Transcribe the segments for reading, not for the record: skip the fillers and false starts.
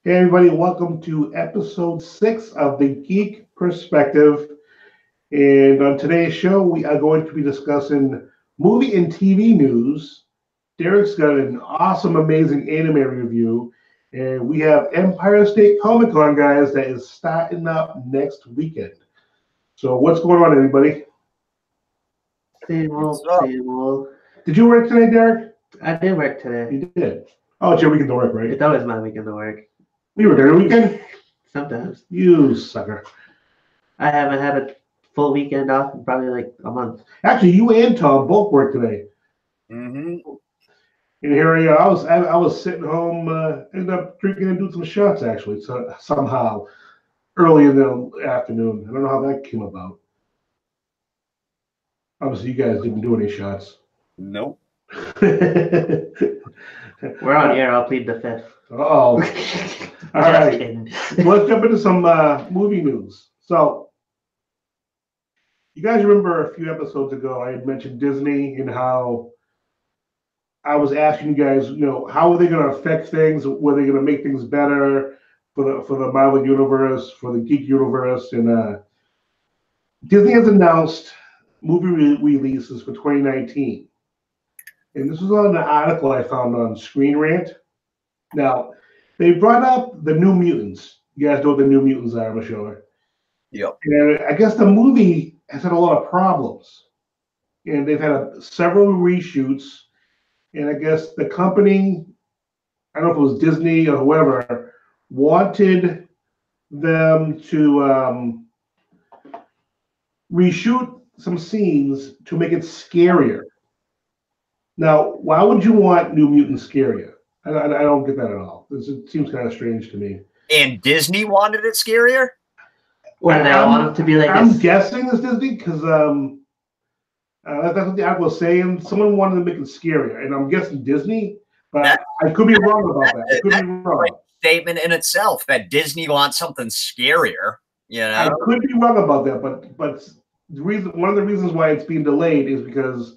Hey, everybody, welcome to episode 6 of the Geek Perspective. And on today's show, we are going to be discussing movie and TV news. Derek's got an awesome, amazing anime review. And we have Empire State Comic Con, guys, that is starting up next weekend. So, what's going on, everybody? Same What's old, up? same old. Did you work today, Derek? I did work today. You did. Oh, it's your weekend to work, right? It's always my weekend to work. You work every weekend? Sometimes. You sucker. I haven't had a full weekend off in probably like a month. Actually, you and Tom both work today. Mm-hmm. And here I was sitting home, ended up drinking and doing some shots actually, so somehow early in the afternoon. I don't know how that came about. Obviously, you guys didn't do any shots. Nope. We're on air. I'll plead the fifth. Oh, all Just right. kidding. Let's jump into some movie news. So, you guys remember a few episodes ago I had mentioned Disney and how I was asking you guys, how are they going to affect things? Were they going to make things better for the Marvel universe, for the geek universe? And Disney has announced movie releases for 2019, and this was on an article I found on Screen Rant. Now, they brought up the New Mutants. You guys know what the New Mutants are, I'm sure. Yep. And I guess the movie has had a lot of problems, and they've had several reshoots. And I guess the company, I don't know if it was Disney or whoever, wanted them to reshoot some scenes to make it scarier. Now, why would you want New Mutants scarier? I don't get that at all. It seems kind of strange to me. And Disney wanted it scarier? Or do they want them to be like I'm this? guessing it's Disney because that's what the article was saying. Someone wanted to make it scarier, and I'm guessing Disney, but That- I could be wrong about that. I could That's be a wrong. great statement in itself that Disney wants something scarier. You I know? could be wrong about that, but one of the reasons why it's being delayed is because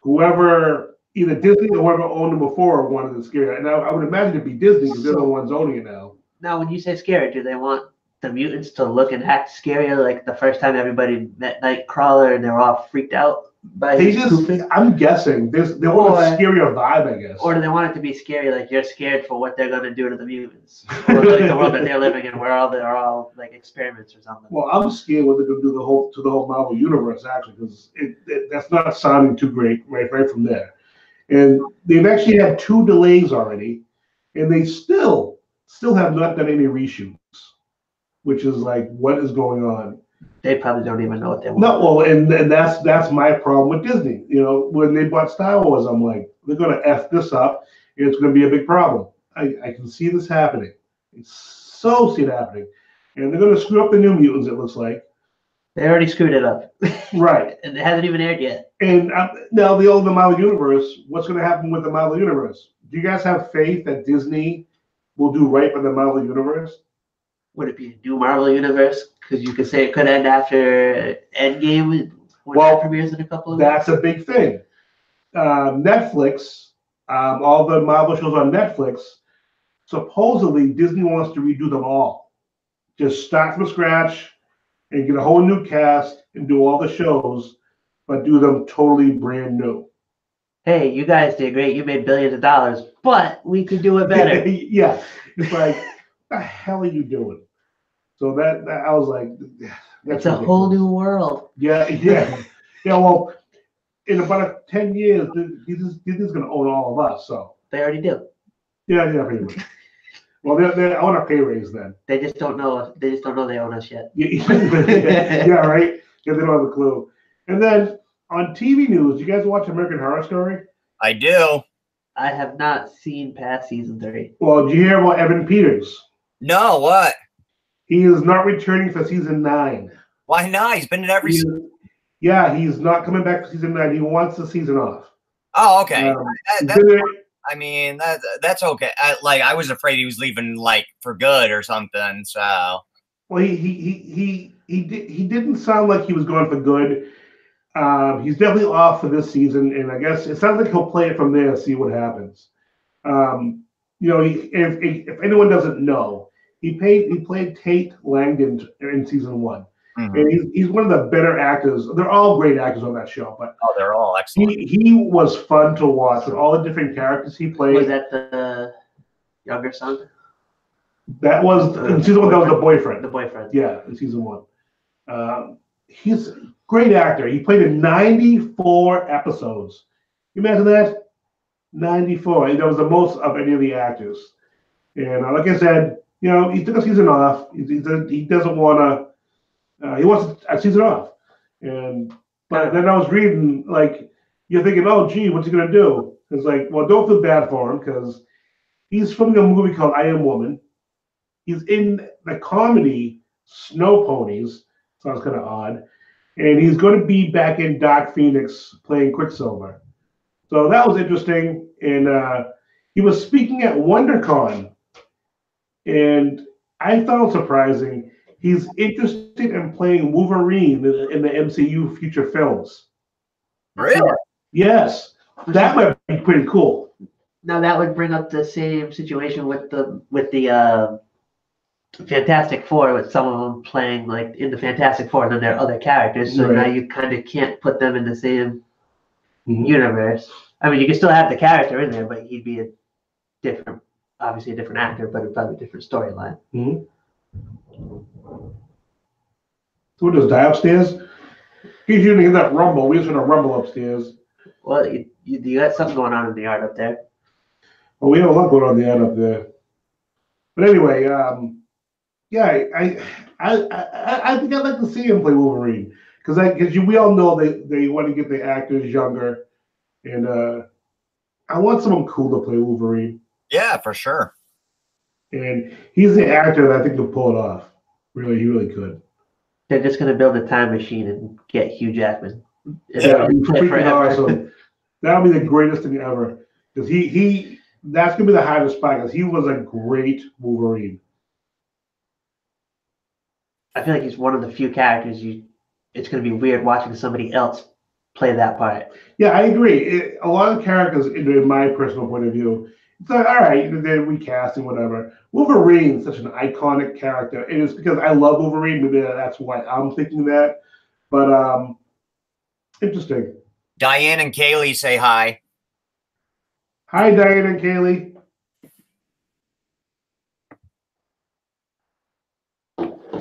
whoever, either Disney or whoever owned it before, wanted it scarier. And I would imagine it'd be Disney because they're the ones owning it now. Now, when you say scary, do they want the mutants to look and act scarier like the first time everybody met Nightcrawler and they were all freaked out by They his just, stupid? I'm guessing, they want a Or- scarier vibe, I guess. Or do they want it to be scary like you're scared for what they're going to do to the mutants? Or like the world that they're living in where they're all like experiments or something? Well, I'm scared what they're going to do to the whole Marvel universe, actually, because that's not sounding too great right from there. And they've actually had 2 delays already, and they still have not done any reshoots, which is like, what is going on? They probably don't even know what they want. No, well, and that's my problem with Disney. When they bought Star Wars, I'm like, they're going to F this up, and it's going to be a big problem. I can see this happening. I so see it happening. And they're going to screw up the New Mutants, it looks like. They already screwed it up. Right. And it hasn't even aired yet. And now the Marvel Universe, what's going to happen with the Marvel Universe? Do you guys have faith that Disney will do right by the Marvel Universe? Would it be a new Marvel universe? Because you could say it could end after Endgame when Well, that premieres in a couple of weeks. That's a big thing. Netflix, all the Marvel shows on Netflix, supposedly Disney wants to redo them all. Just start from scratch and get a whole new cast and do all the shows, but do them totally brand new. Hey, you guys did great. You made billions of dollars, but we could do it better. Yeah. It's like, what the hell are you doing? So that I was like, that's It's a whole ridiculous. new world. Yeah. Well, in about 10 years, Disney's going to own all of us. So They already do. yeah, pretty much. Well, I want a pay raise then. They just don't know. They just don't know they own us yet. Yeah, right. Because they don't have a clue. And then on TV news, you guys watch American Horror Story? I do. I have not seen past season 3. Well, did you hear about Evan Peters? No, what? He is not returning for season 9. Why not? He's been in every season. Yeah, he's not coming back for season 9. He wants the season off. Oh, okay. He's That- been there- I mean, that's okay. I was afraid he was leaving like for good or something. So Well, he didn't sound like he was going for good. He's definitely off for this season, and I guess it sounds like he'll play it from there and see what happens. if anyone doesn't know, he played Tate Langdon in season 1, and he's one of the better actors. They're all great actors on that show, but they're all excellent. he was fun to watch with all the different characters he played. Was that the younger son? That was in season 1. That was the boyfriend. The boyfriend. Yeah, in season 1. He's a great actor. He played in 94 episodes. You imagine that? 94. That was the most of any of the actors. And like I said, he took a season off. He doesn't want to. He wants a season off. But then I was reading, like, you're thinking, oh, gee, what's he gonna do? It's like, well, don't feel bad for him because he's filming a movie called I Am Woman. He's in the comedy Snow Ponies. Sounds kind of odd. And he's going to be back in Dark Phoenix playing Quicksilver. So that was interesting. And he was speaking at WonderCon. And I found surprising, he's interested in playing Wolverine in the MCU future films. Really? Yes. That might be pretty cool. Now that would bring up the same situation with the Fantastic Four, with some of them playing like in the Fantastic Four, and then there are other characters. So now you kind of can't put them in the same universe. I mean, you can still have the character in there, but he'd be obviously a different actor, but probably a different storyline. So we'll just die upstairs. He's using that rumble. We just heard a rumble upstairs. Well, you got something going on in the yard up there. Well, we have a lot going on in the yard up there. But anyway, yeah, I think I'd like to see him play Wolverine because we all know they want to get the actors younger, and I want someone cool to play Wolverine. Yeah, for sure. And he's the actor that I think will pull it off. Really, he really could. They're just gonna build a time machine and get Hugh Jackman. Yeah, be freaking awesome. That'll be the greatest thing ever because that's gonna be the hardest part because he was a great Wolverine. I feel like he's one of the few characters it's going to be weird watching somebody else play that part. Yeah, I agree. A lot of characters, in my personal point of view, it's like, all right, then recasting, whatever. Wolverine's such an iconic character. And it's because I love Wolverine. Maybe that's why I'm thinking that. But interesting. Diane and Kaylee say hi. Hi, Diane and Kaylee.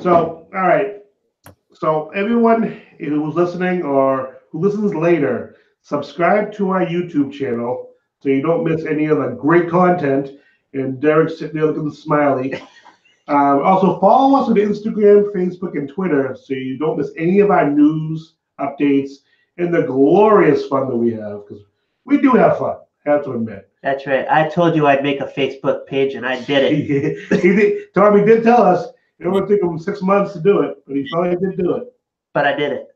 So, all right. So, everyone who's listening or who listens later, subscribe to our YouTube channel so you don't miss any of the great content. And Derek's sitting there looking smiley. Also, follow us on Instagram, Facebook, and Twitter so you don't miss any of our news, updates, and the glorious fun that we have because we do have fun, I have to admit. That's right. I told you I'd make a Facebook page, and I did it. Tommy did tell us. It would take him 6 months to do it, but he finally did do it. But I did it.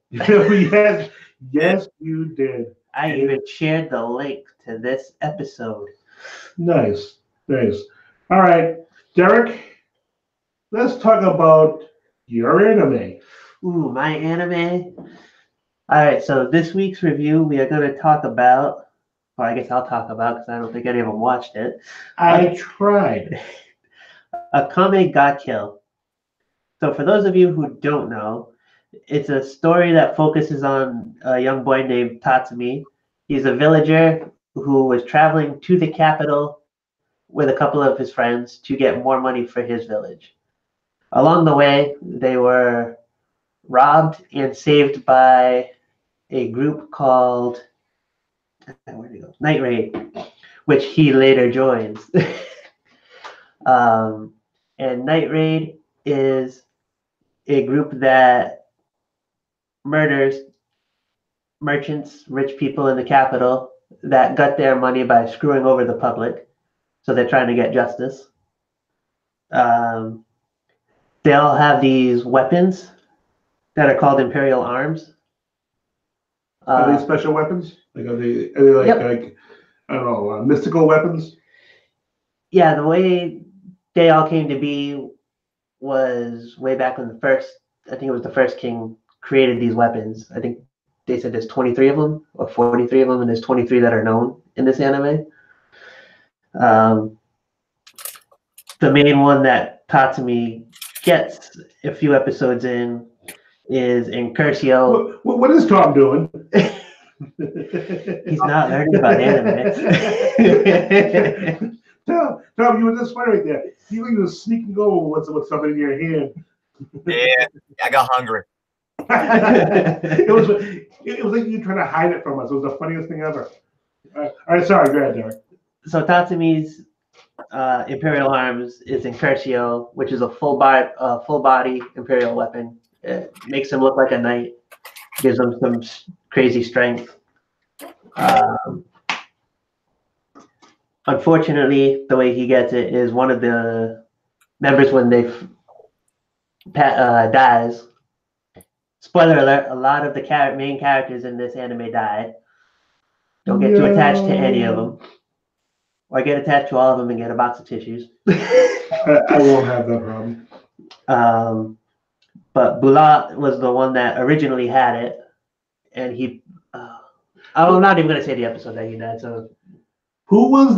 Yes, you did. I even shared the link to this episode. Nice. All right, Derek, let's talk about your anime. Ooh, my anime. All right, so this week's review, we are going to talk about, or I guess I'll talk about because I don't think any of them watched it. I tried. Akame ga Kill. So for those of you who don't know, it's a story that focuses on a young boy named Tatsumi. He's a villager who was traveling to the capital with a couple of his friends to get more money for his village. Along the way, they were robbed and saved by a group called Night Raid, which he later joins. And Night Raid is a group that murders merchants, rich people in the capital that got their money by screwing over the public. So they're trying to get justice. They all have these weapons that are called Imperial Arms. Are they special weapons? Are they like, yep. like I don't know, mystical weapons? Yeah, the way they all came to be was way back when I think it was the first king created these weapons. I think they said there's 23 of them or 43 of them, and there's 23 that are known in this anime. the main one that Tatsumi gets a few episodes in is in Curcio. What is Tom doing? He's not learning about anime. Tom, you were just funny right there. You were just sneaking over with something in your hand. Yeah, I got hungry. it was like you trying to hide it from us. It was the funniest thing ever. All right, sorry, go ahead, Derek. So Tatsumi's Imperial Arms is in Curcio, which is a full body Imperial weapon. It makes him look like a knight, gives him some crazy strength. Unfortunately, the way he gets it is one of the members, when they dies. Spoiler alert: a lot of the main characters in this anime die. Don't get too attached to any of them, or get attached to all of them and get a box of tissues. I won't have that problem. But Bout was the one that originally had it, and he. I'm not even gonna say the episode that he died. So, who was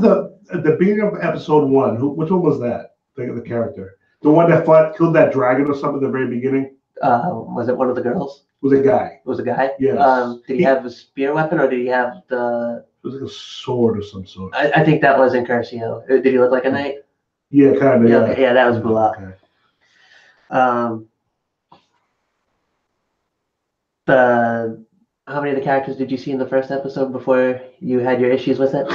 at the beginning of episode 1? Which one was that? The character, the one that killed that dragon or something at the very beginning. Was it one of the girls? It was a guy. It was a guy. Yes. Did he have a spear weapon, or did he have the? It was like a sword or some sort. I think that was in Curcio. Did he look like a knight? Yeah, kind of. Yeah, yeah, that was Bout. Okay. How many of the characters did you see in the first episode before you had your issues with it?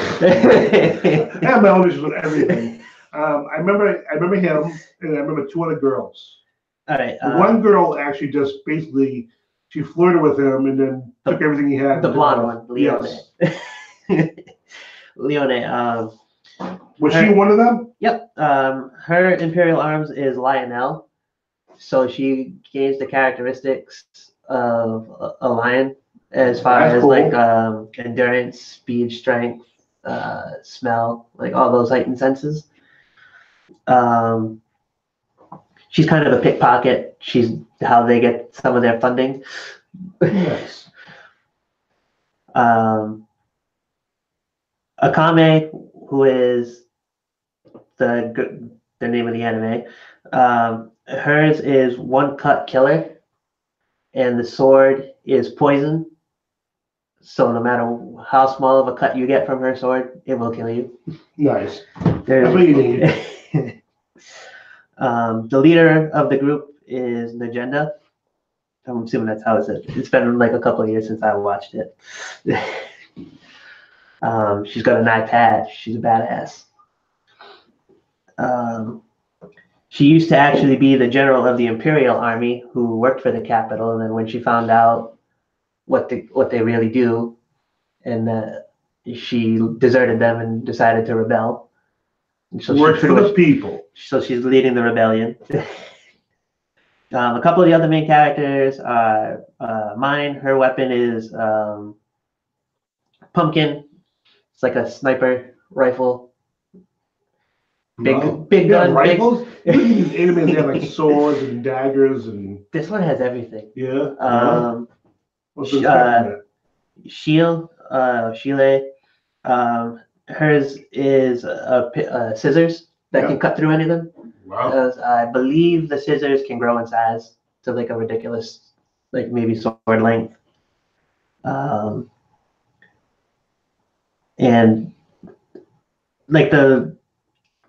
I have my own issues with everything. I remember him, and I remember 2 other girls. All right. One girl actually just basically she flirted with him and then took everything he had. The blonde one, Leone. Yes. Leone. Was she one of them? Yep. Her Imperial Arms is Lionel, so she gains the characteristics of a lion as far as cool. like endurance, speed, strength, smell, like all those heightened senses. She's kind of a pickpocket. She's how they get some of their funding. Yes. Akame, who is the name of the anime, hers is one cut killer, and the sword is poison. So no matter how small of a cut you get from her sword, it will kill you. Nice. That's what you need. The leader of the group is Najenda. I'm assuming that's how it says. It's been like a couple of years since I watched it. She's got an eye patch. She's a badass. She used to actually be the general of the Imperial Army who worked for the capital, and then when she found out what they really do, and she deserted them and decided to rebel. So works for the people. So she's leading the rebellion. A couple of the other main characters are mine. Her weapon is pumpkin. It's like a sniper rifle. Big gun. Rifles? These animes have like swords and daggers and. This one has everything. Yeah. What's Shield. Hers is scissors that can cut through anything. Wow. I believe the scissors can grow in size to like a ridiculous, like maybe sword length. And like the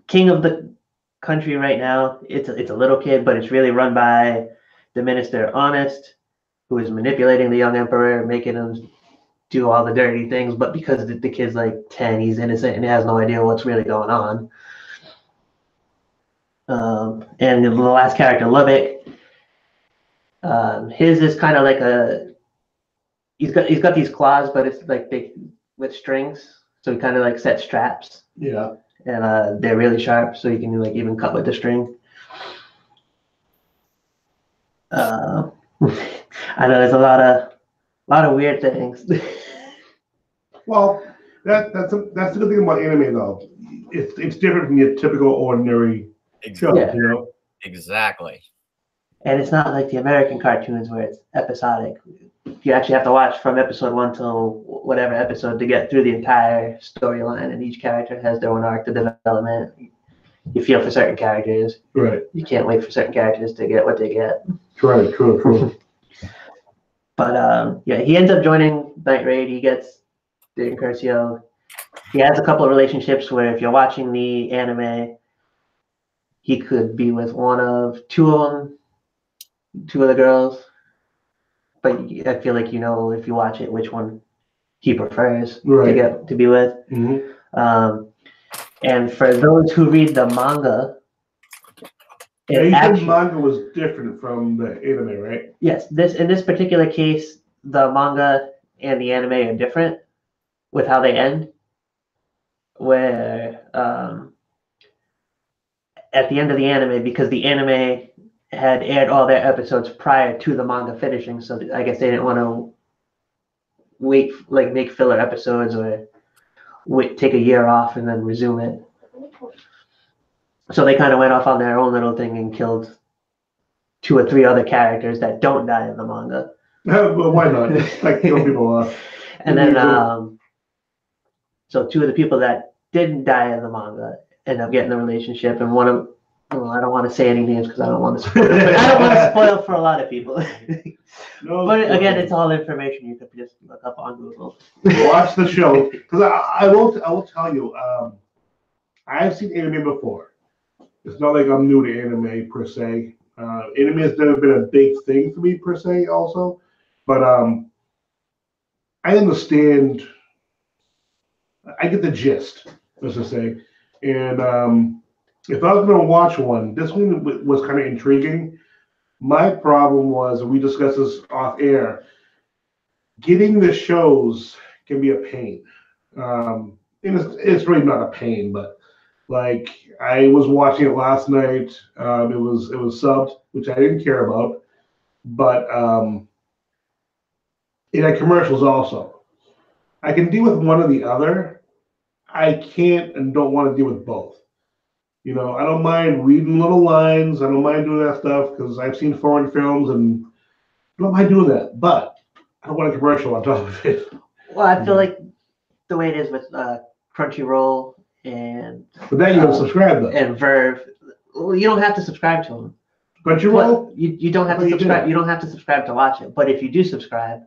king of the country right now, it's a little kid, but it's really run by the minister Honest, who is manipulating the young emperor, making him do all the dirty things. But because the kid's like 10, he's innocent and he has no idea what's really going on. And the last character, Lubbock, his is kind of like he's got these claws, but it's like with strings, so he kind of like sets traps. Yeah. And they're really sharp, so you can like even cut with the string. I know there's a lot of weird things. Well, that's the good thing about anime though. It's different from your typical ordinary show, Yeah. you know. Exactly. And it's not like the American cartoons where it's episodic. You actually have to watch from episode 1 till whatever episode to get through the entire storyline, and each character has their own arc to development. you feel for certain characters. Right. You can't wait for certain characters to get what they get. True. But yeah, he ends up joining Night Raid. He gets the Incurcio. He has a couple of relationships where if you're watching the anime, he could be with two of the girls. But I feel like if you watch it, which one he prefers to be with. Mm-hmm. And for those who read the manga, you said manga was different from the anime, right? Yes, in this particular case, the manga and the anime are different with how they end. Where at the end of the anime, because the anime had aired all their episodes prior to the manga finishing, so I guess they didn't want to wait, like make filler episodes or take a year off and then resume it. So they kind of went off on their own little thing and killed 2 or 3 other characters that don't die in the manga. Well, why not? Just like kill people off. And then, so 2 of the people that didn't die in the manga end up getting a relationship, and one of, well, I don't want to say any names because I don't want to spoil. I don't want to spoil for a lot of people. But again, it's all information you could just look up on Google. Watch the show, because I will tell you, I've seen anime before. It's not like I'm new to anime per se. Anime has never been a big thing for me per se, also, but I understand. I get the gist, let's just say, and if I was going to watch one, this one was kind of intriguing. My problem was, and we discussed this off air, getting the shows can be a pain. And it's really not a pain, but like I was watching it last night. It was subbed, which I didn't care about, but it had commercials also. I can deal with one or the other. I can't and don't want to deal with both. I don't mind reading little lines. I don't mind doing that stuff because I've seen foreign films and I don't mind doing that. But I don't want a commercial on top of it. Well, I feel like the way it is with Crunchyroll and. But then you don't subscribe though. And Verve. Well, you don't have to subscribe to them. Crunchyroll? You don't have to subscribe. You don't have to subscribe to watch it. But if you do subscribe,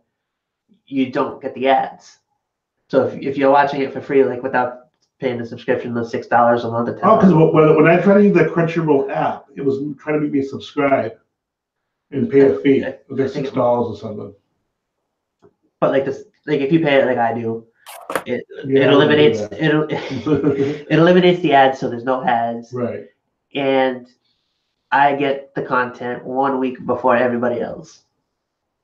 you don't get the ads. So if you're watching it for free, like without paying the subscription, the $6 a month or $10. Oh, because when I tried to use the Crunchyroll app, it was trying to make me subscribe and pay a fee. It was like $6 or something. But like this, like if you pay it like I do, it eliminates it eliminates the ads, so there's no ads. Right. And I get the content 1 week before everybody else.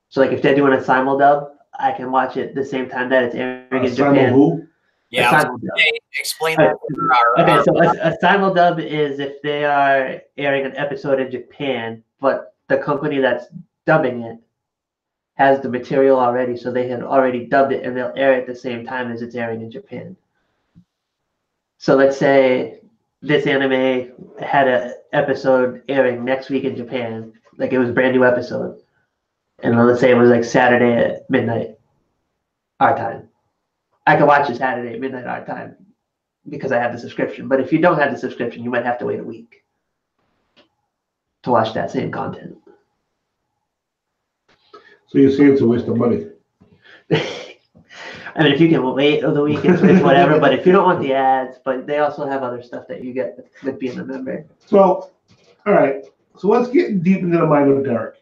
So like if they're doing a simuldub, I can watch it the same time that it's airing in Japan. Who? Yeah, explain that. Okay, so a simuldub is if they are airing an episode in Japan, but the company that's dubbing it has the material already, so they had already dubbed it, and they'll air it at the same time as it's airing in Japan. So let's say this anime had an episode airing next week in Japan, like it was a brand new episode, and let's say it was like Saturday at midnight, our time. I can watch it Saturday at midnight our time because I have the subscription. But if you don't have the subscription, you might have to wait a week to watch that same content. So you're saying it's a waste of money? I mean, if you can wait the week, it's whatever. But if you don't want the ads, but they also have other stuff that you get with being a member. So, all right. So let's get deep into the mind of Derek.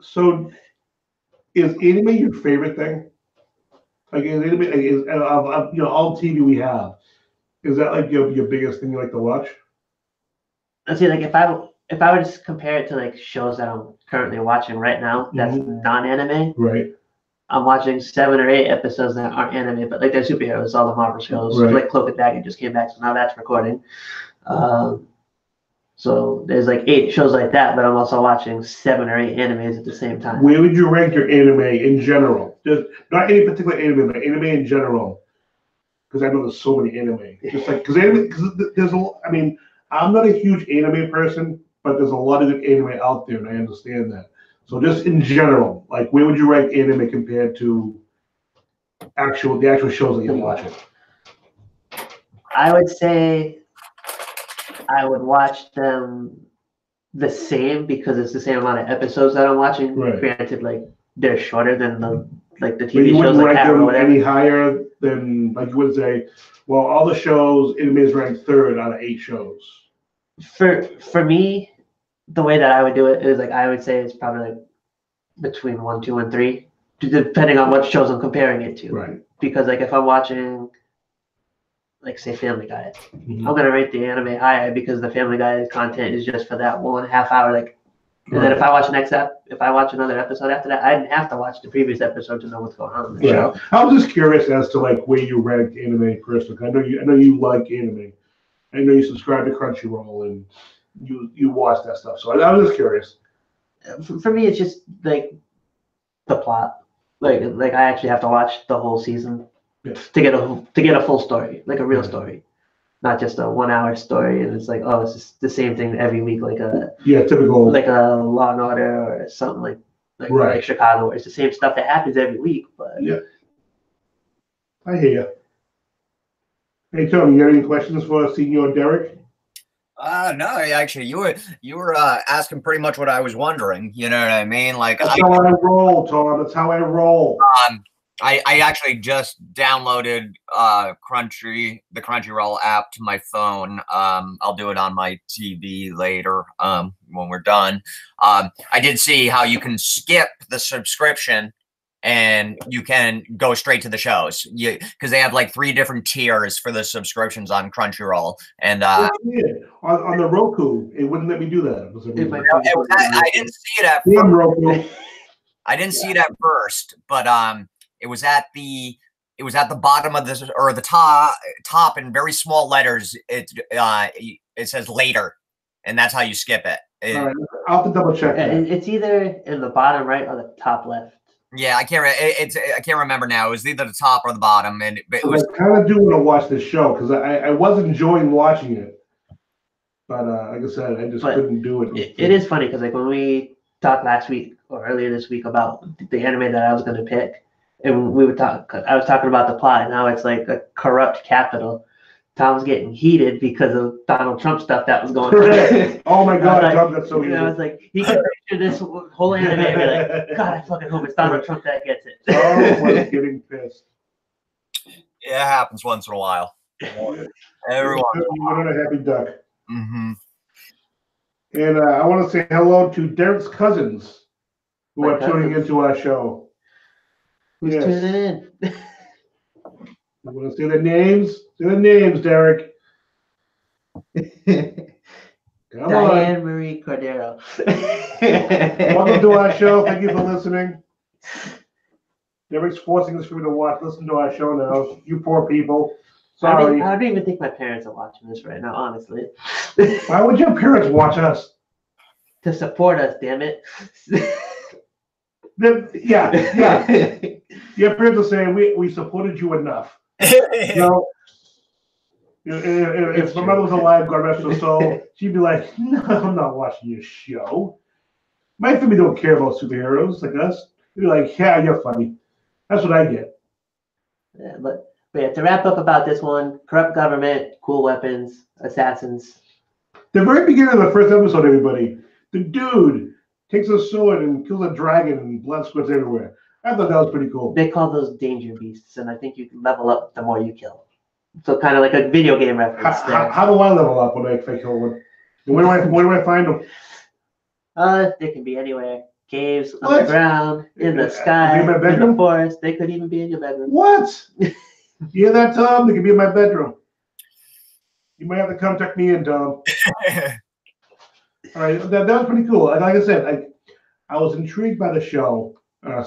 So, is anime your favorite thing? Like, is anime, all TV we have, is that like your biggest thing you like to watch? Let's see, like if I were to compare it to like shows that I'm currently watching right now, that's non-anime. Right. I'm watching 7 or 8 episodes that aren't anime, but like they're superheroes, all the Marvel shows. Right. Like Cloak and Dagger just came back, so now that's recording. So there's like 8 shows like that, but I'm also watching 7 or 8 animes at the same time. Where would you rank your anime in general? Just not any particular anime, but anime in general. Because I know there's so many anime. Just like because there's I mean, I'm not a huge anime person, but there's a lot of good anime out there, and I understand that. So just in general, like where would you rank anime compared to the actual shows that you're watching? I would say I would watch them the same because it's the same amount of episodes that I'm watching. Right. Granted, like they're shorter than the But TV you shows wouldn't like rank Arrow or them whatever. any higher than, like you would say, well, all the shows, anime is ranked third out of 8 shows. For me, the way that I would do it is like I would say it's probably like between 1, 2, and 3, depending on what shows I'm comparing it to. Right. Because like if I'm watching, like say Family Guy, Mhm. I'm gonna rate the anime higher because the Family Guy content is just for that 1.5 hour. Like, and then if I watch if I watch another episode after that, I didn't have to watch the previous episode to know what's going on in the show. I was just curious as to like where you rank anime personally. I know you like anime. I know you subscribe to Crunchyroll and you watch that stuff. So I was just curious. For me, it's just like the plot. Like I actually have to watch the whole season to get a full story, like a real story, not just a 1 hour story. And it's like, oh, it's just the same thing every week, like a typical, like a Law and Order or something like Chicago, where it's the same stuff that happens every week. But yeah, I hear you. Hey Tony, you got any questions for Senior Derek? No, actually, you were asking pretty much what I was wondering. You know what I mean? Like, That's how I roll, Tom. That's how I roll. I actually just downloaded the Crunchyroll app to my phone. I'll do it on my TV later when we're done. I did see how you can skip the subscription and you can go straight to the shows. Because they have like 3 different tiers for the subscriptions on Crunchyroll. And on the Roku, it wouldn't let me do that. I didn't see it at first. Roku. I didn't see it at first, but it was at the bottom of this, or the top in very small letters. It says later, and that's how you skip it. All right, I'll have to double check. It's either in the bottom right or the top left. Yeah, I can't remember now. It was either the top or the bottom, and it was. I kind of do want to watch this show because I was enjoying watching it, but like I said, I just couldn't do it. It is funny because like when we talked last week or earlier this week about the anime that I was going to pick, and I was talking about the plot, and how it's like a corrupt capital. Tom's getting heated because of Donald Trump stuff that was going on. Oh my God, Trump got so heated. I was like, he can picture this whole anime and be like, God, I fucking hope it's Donald Trump that gets it. Oh, I was getting pissed. Yeah, it happens once in a while. Everyone. You're not a happy duck. Mm-hmm. And I want to say hello to Derek's cousins who are tuning into our show. Who's tuning in? I want to say the names. Say the names, Derek. Come Diane on. Marie Cordero. Welcome to our show. Thank you for listening. Derek's forcing us for me to listen to our show now. You poor people. Sorry. I don't even think my parents are watching this right now, honestly. Why would your parents watch us? To support us, damn it. Yeah. Your parents are saying we supported you enough. No. If my mother was alive, God rest her soul, she'd be like, no, I'm not watching your show. My family don't care about superheroes like us. They'd be like, yeah, you're funny. That's what I get. Yeah, but yeah, to wrap up about this one, corrupt government, cool weapons, assassins. The very beginning of the first episode, everybody, the dude takes a sword and kills a dragon and blood squirts everywhere. I thought that was pretty cool. They call those danger beasts, and I think you can level up the more you kill. So kind of like a video game reference there. How do I level up when I kill one? Where do I find them? They can be anywhere. Caves, underground, in the sky, in the forest. They could even be in your bedroom. What? You hear that, Tom? They could be in my bedroom. You might have to come check me in, Tom. All right, that was pretty cool. Like I said, I was intrigued by the show.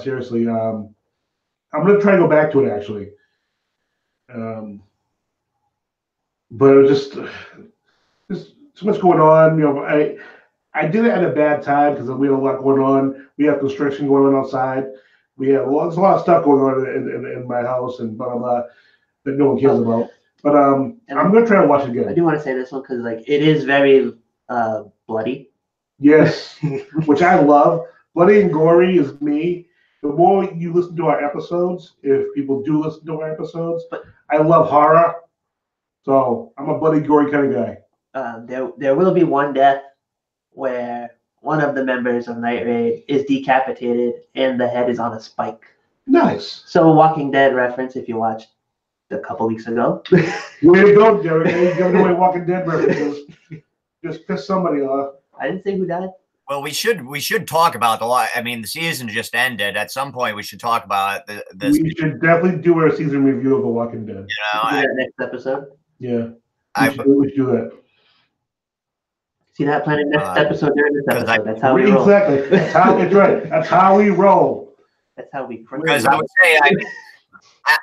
Seriously, I'm gonna try to go back to it actually. But it was just so much going on. You know, I did it at a bad time because we had a lot going on. We have construction going on outside. There's a lot of stuff going on in my house and blah blah blah that no one cares about. But I'm gonna try to watch it again. I do want to say this one because like it is very bloody. Yes, which I love. Bloody and gory is me. The more you listen to our episodes, if people do listen to our episodes, I love horror. So I'm a bloody, gory kind of guy. there will be one death where one of the members of Night Raid is decapitated and the head is on a spike. Nice. So a Walking Dead reference if you watched a couple weeks ago. Way to go, Derek. You're giving away Walking Dead references. Just piss somebody off. I didn't say who died. Well, we should talk about the lot. I mean, the season just ended. At some point, we should talk about this. We should definitely do our season review of The Walking Dead. You know, Do that next episode. Yeah. We should do that. See that planning next episode during this episode. That's how we roll. Exactly. That's right. That's how we roll. That's how we. Because I would say,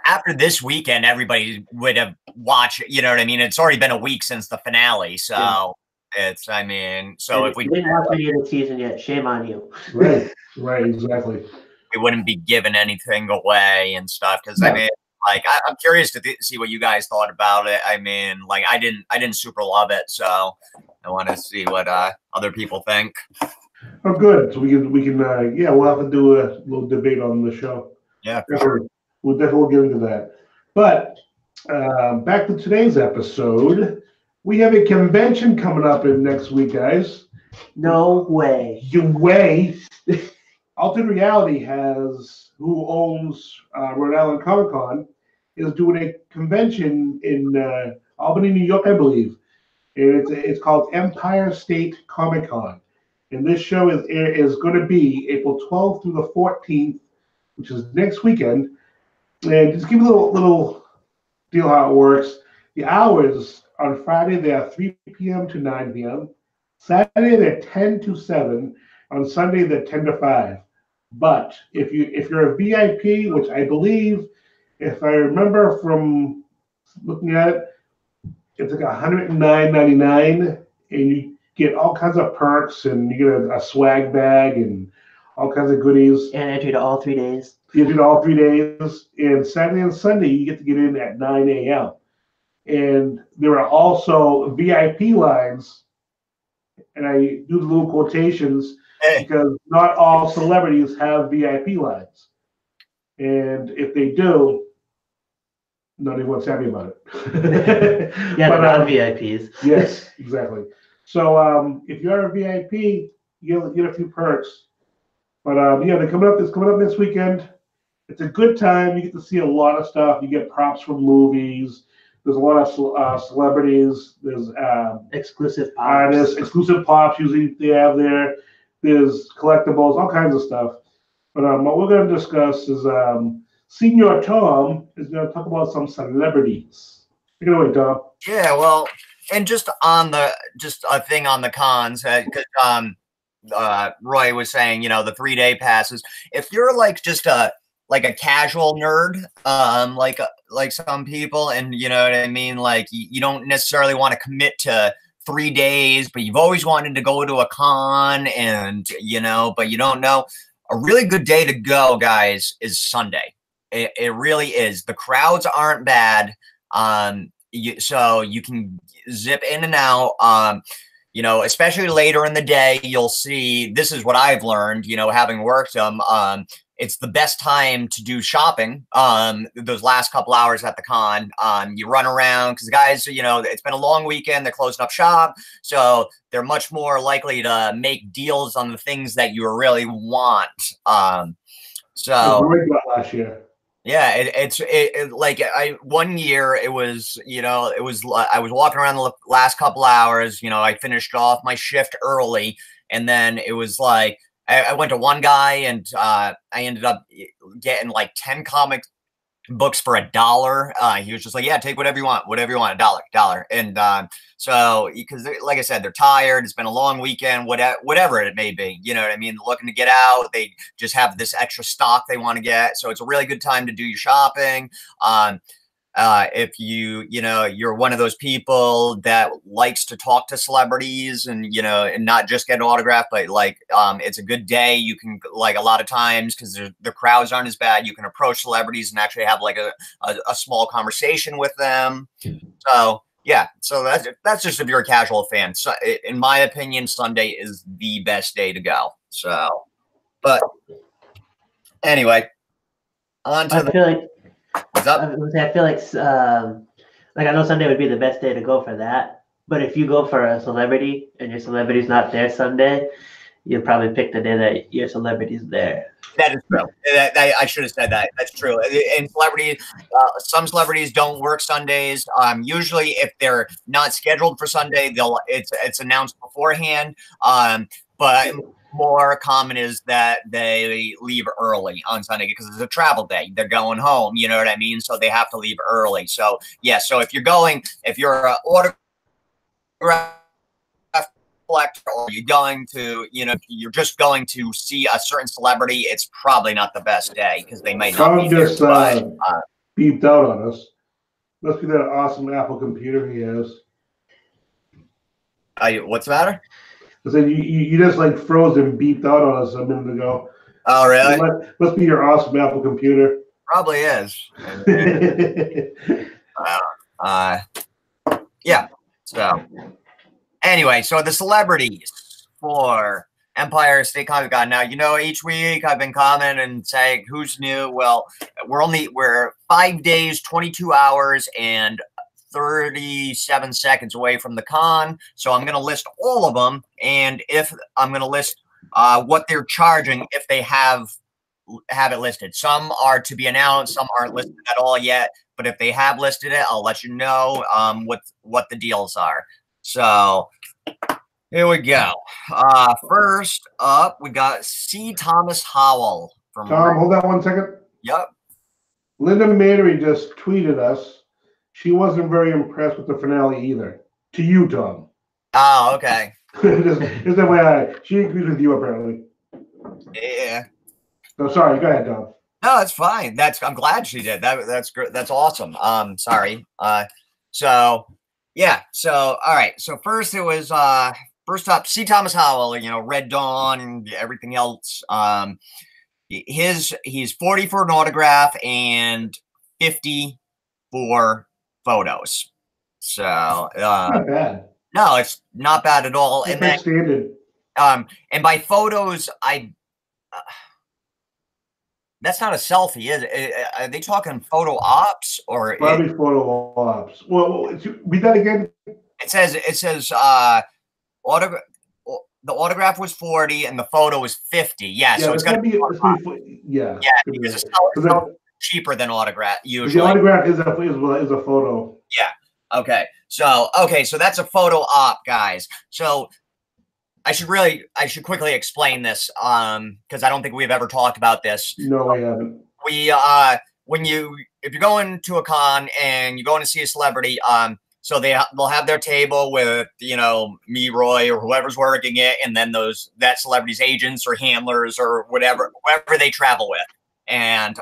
after this weekend, everybody would have watched. You know what I mean? It's already been a week since the finale, so. Yeah. It's, I mean, so if we didn't watch any of the season yet, shame on you. Right, exactly. We wouldn't be giving anything away and stuff because I mean, like, I'm curious to see what you guys thought about it. I mean, like, I didn't super love it, so I want to see what other people think. Oh, good. So we can yeah, we'll have to do a little debate on the show. Yeah, for sure. We'll definitely get into that. But back to today's episode. We have a convention coming up in next week, guys. No way. Alternate Reality who owns Rhode Island Comic Con, is doing a convention in Albany, New York, I believe. And it's called Empire State Comic Con. And this show is going to be April 12th through the 14th, which is next weekend. And just give you a little deal how it works. The hours on Friday, they are 3 p.m. to 9 p.m. Saturday, they're 10 to 7. On Sunday, they're 10 to 5. But if you're a VIP, which I believe, if I remember from looking at it, it's like $109.99, and you get all kinds of perks, and you get a swag bag and all kinds of goodies. And entry to all 3 days. You do all 3 days. And Saturday and Sunday, you get to get in at 9 a.m. And there are also VIP lines, and I do the little quotations because not all celebrities have VIP lines. And if they do, nobody wants to happy about it. Yeah, but non-VIPs. Yes, exactly. So if you're a VIP, you get a few perks. But yeah, it's coming up next weekend. It's a good time. You get to see a lot of stuff. You get props from movies. There's a lot of celebrities. There's exclusive pops. Artists, exclusive pops usually they have there. There's collectibles, all kinds of stuff. But what we're going to discuss is Senior Tom is going to talk about some celebrities. Take it away, Tom. Yeah, well, and just a thing on the cons, because Roy was saying, you know, the 3-day passes. If you're like just a casual nerd, like some people, and you know what I mean, like you don't necessarily want to commit to 3 days, but you've always wanted to go to a con, and you know, but you don't know. A really good day to go, guys, is Sunday. It really is. The crowds aren't bad, so you can zip in and out. You know, especially later in the day, you'll see. This is what I've learned. You know, having worked them. It's the best time to do shopping. Those last couple hours at the con, you run around because guys, you know, it's been a long weekend. They're closing up shop, so they're much more likely to make deals on the things that you really want. So last year. Yeah, it's like one year it was, you know, I was walking around the last couple hours. You know, I finished off my shift early, and then it was like. I went to one guy and I ended up getting like 10 comic books for $1. He was just like, yeah, take whatever you want, $1. And so, because like I said, they're tired. It's been a long weekend, whatever it may be. You know what I mean? Looking to get out. They just have this extra stock they want to get. So it's a really good time to do your shopping. If you're one of those people that likes to talk to celebrities and, you know, and not just get an autograph, but like, it's a good day. You can, like, a lot of times, because the crowds aren't as bad, you can approach celebrities and actually have like a small conversation with them. So yeah, so that's just if you're a casual fan. So in my opinion, Sunday is the best day to go. So, but anyway, on to What's up? I feel like I know Sunday would be the best day to go for that, But if you go for a celebrity and your celebrity's not there Sunday, you'll probably pick the day that your celebrity's there. That is true. I should have said that. That's true. And celebrities, some celebrities don't work Sundays. Usually, if they're not scheduled for Sunday, it's announced beforehand. But more common is that they leave early on Sunday because it's a travel day. They're going home. You know what I mean? So they have to leave early. So yeah. So if you're an autograph collector, or you're going to, you're just going to see a certain celebrity, it's probably not the best day because they may not Tom be there. just beeped out on us. Must be that awesome Apple computer he has. What's the matter? I said you just like froze and beeped out on us a minute ago. Oh, really? Must be your awesome Apple computer. Probably is. Yeah. So anyway, so the celebrities for Empire State Comic Con. Now, each week I've been commenting and saying who's new. Well, we're 5 days, 22 hours, and 37 seconds away from the con. So I'm going to list all of them, and if I'm going to list what they're charging if they have it listed. Some are to be announced, some aren't listed at all yet, but if they have listed it, I'll let you know what the deals are. So here we go. First up, we got C. Thomas Howell from Tom, hold on 1 second. Yep. Linda Mary just tweeted us. She wasn't very impressed with the finale either. To you, Tom. Oh, okay. Is that way she agrees with you apparently. Yeah. No, sorry. Go ahead, Tom. No, that's fine. I'm glad she did. That's great. That's awesome. Sorry. So yeah. So all right. So first it was first up, C. Thomas Howell. Red Dawn and everything else. He's 40 for an autograph and 50 for photos. So not bad. No, it's not bad at all. And then standard. And by photos, that's not a selfie, is it? Are they talking photo ops or probably photo ops? Well, read that again. It says autograph. The autograph was 40 and the photo was 50. Yeah, so it's gonna be yeah. Because it's cheaper than autograph usually. The autograph is a photo. Yeah. Okay. So that's a photo op, guys. So I should quickly explain this because I don't think we've ever talked about this. No, we haven't. If you're going to a con and you're going to see a celebrity, so they'll have their table with me, Roy, or whoever's working it, and then that celebrity's agents or handlers or whoever they travel with, and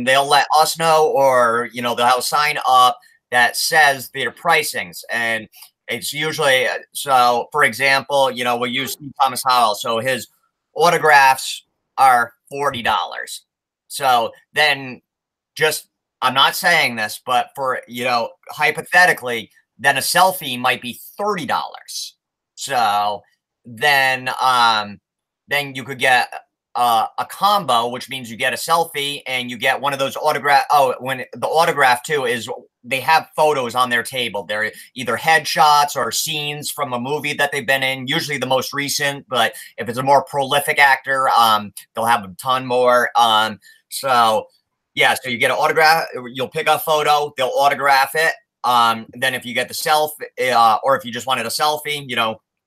they'll let us know, or they'll have a sign up that says their pricings, and it's usually so. For example, we'll use Thomas Howell, so his autographs are $40. So then, I'm not saying this, but for hypothetically, then a selfie might be $30. So then you could get a combo, which means you get a selfie and you get one of those autograph. Oh, when the autograph too is they have photos on their table. They're either headshots or scenes from a movie that they've been in, usually the most recent. But if it's a more prolific actor, they'll have a ton more. So yeah, so you get an autograph. You'll pick a photo. They'll autograph it. Then if you get the selfie, or if you just wanted a selfie,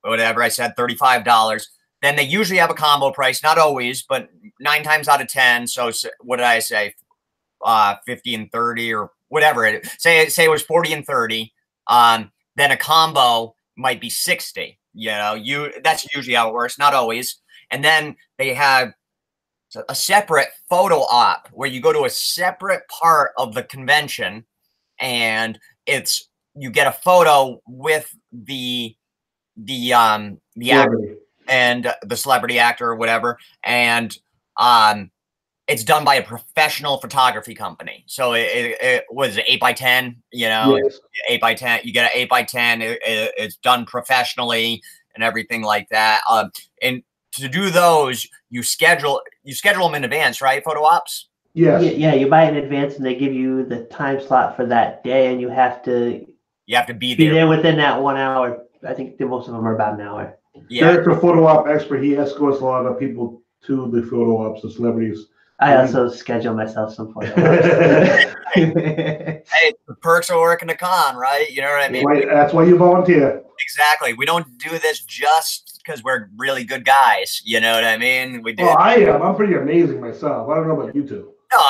whatever I said, $35. Then they usually have a combo price, not always, but 9 times out of 10. So what did I say? 50 and 30 or whatever it is. Say it was 40 and 30. Then a combo might be 60. That's usually how it works, not always. And then they have a separate photo op where you go to a separate part of the convention, and you get a photo with the actor and the celebrity actor or whatever, and it's done by a professional photography company. So it was 8x10, yes. 8x10. You get an 8x10. It's done professionally and everything like that. And to do those, you schedule them in advance, right? Photo ops. Yes. Yeah, you buy it in advance, and they give you the time slot for that day, and you have to You have to be Be there. there within that 1 hour. I think most of them are about an hour. Yeah. Derek's a photo op expert. He escorts a lot of people to the photo ops, the celebrities. I also schedule myself some photo Hey, the perks of working a con, right? You know what I mean? That's why you volunteer. Exactly. We don't do this just because we're really good guys. You know what I mean? We do. Oh, I am. I'm pretty amazing myself. I don't know about you two. No,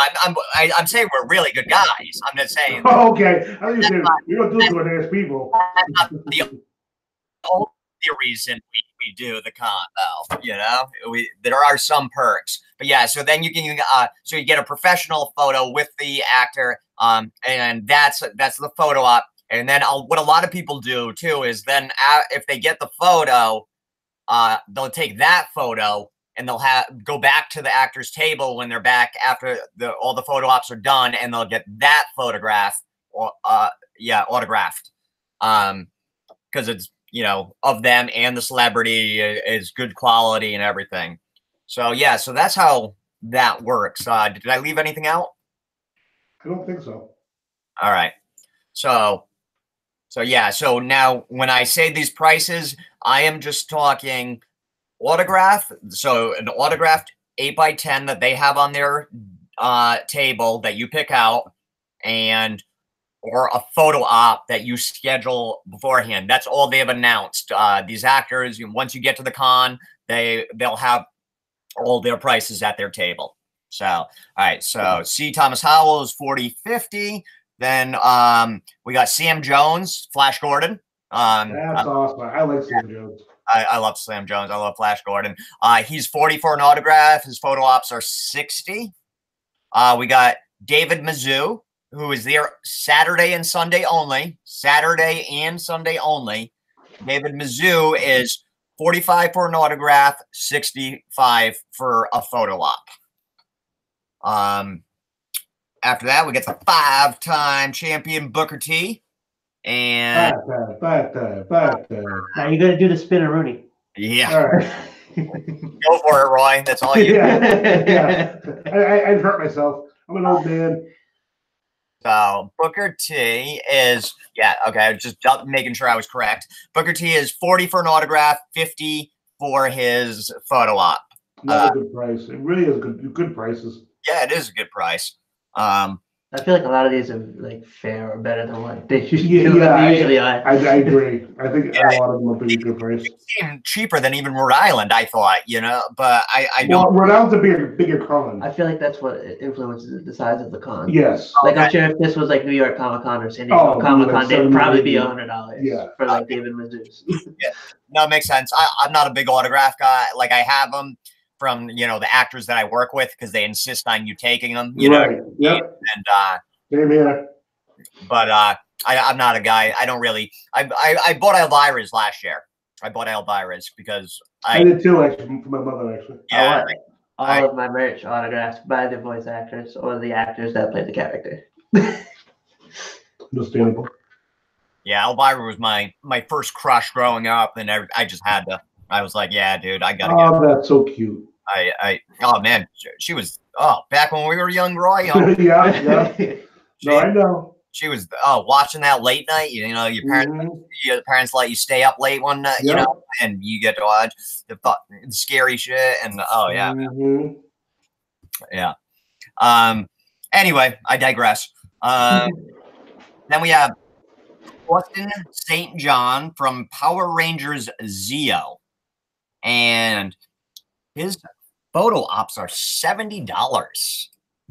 I'm saying we're really good guys. I'm just saying. Oh, okay. I think you don't do it to a nice people. That's not the only reason we do the con, though. You know, there are some perks, but yeah. So then you can so you get a professional photo with the actor, and that's the photo op. And then what a lot of people do too is then if they get the photo, they'll take that photo and they'll go back to the actor's table when they're back after all the photo ops are done, and they'll get that photograph autographed, because it's of them and the celebrity is good quality and everything. So yeah, so that's how that works. Did I leave anything out? I don't think so. All right. So yeah, so now when I say these prices, I am just talking autograph. So an autographed 8x10 that they have on their table that you pick out, or a photo op that you schedule beforehand. That's all they have announced. These actors, once you get to the con, they'll have all their prices at their table. So, all right. So C. Thomas Howell is $40.50. Then we got Sam Jones, Flash Gordon. That's awesome. I like Sam Jones. I love Sam Jones. I love Flash Gordon. He's $40 for an autograph. His photo ops are $60. We got David Mizzou, who is there Saturday and Sunday only. Saturday and Sunday only. David Mizzou is $45 for an autograph, $65 for a photo op. After that, we get the 5-time champion Booker T. And five time. Now you're gonna do the spin-a-rooney. Yeah. All right. Go for it, Roy. That's all you. Yeah. I'd hurt myself. I'm an old man. So Booker T is, okay, I was just making sure I was correct. Booker T is $40 for an autograph, $50 for his photo op. Not a good price. It really is good prices. Yeah, it is a good price. I feel like a lot of these are like fair or better than what they usually are. I agree. I think a lot of them are pretty good price. Even cheaper than even Rhode Island, I thought, but I don't. Rhode Island's a bigger con. I feel like that's what influences the size of the con. Yes. Like I'm sure if this was like New York Comic Con or San Diego Comic Con, they'd probably be $100. Yeah. For like David Mizzou's. Yeah. No, it makes sense. I'm not a big autograph guy. Like I have them from the actors that I work with because they insist on you taking them. Right. Yep. And same here. But I'm not a guy. I don't really. I bought Elvira's last year. I bought Elvira's because I did too, actually, for my mother, actually. Yeah. All of my merch autographed by the voice actors or the actors that play the character. Understandable. Yeah, Elvira was my first crush growing up, and I just had to. I was like, yeah, dude, I gotta get. Oh, that's so cute. Oh man, she was back when we were young, Roy. Yeah. No, I know. She was watching that late night. Your parents let you stay up late one night, and you get to watch the scary shit. And yeah. Anyway, I digress. Then we have Austin St. John from Power Rangers Zeo, and his photo ops are $70.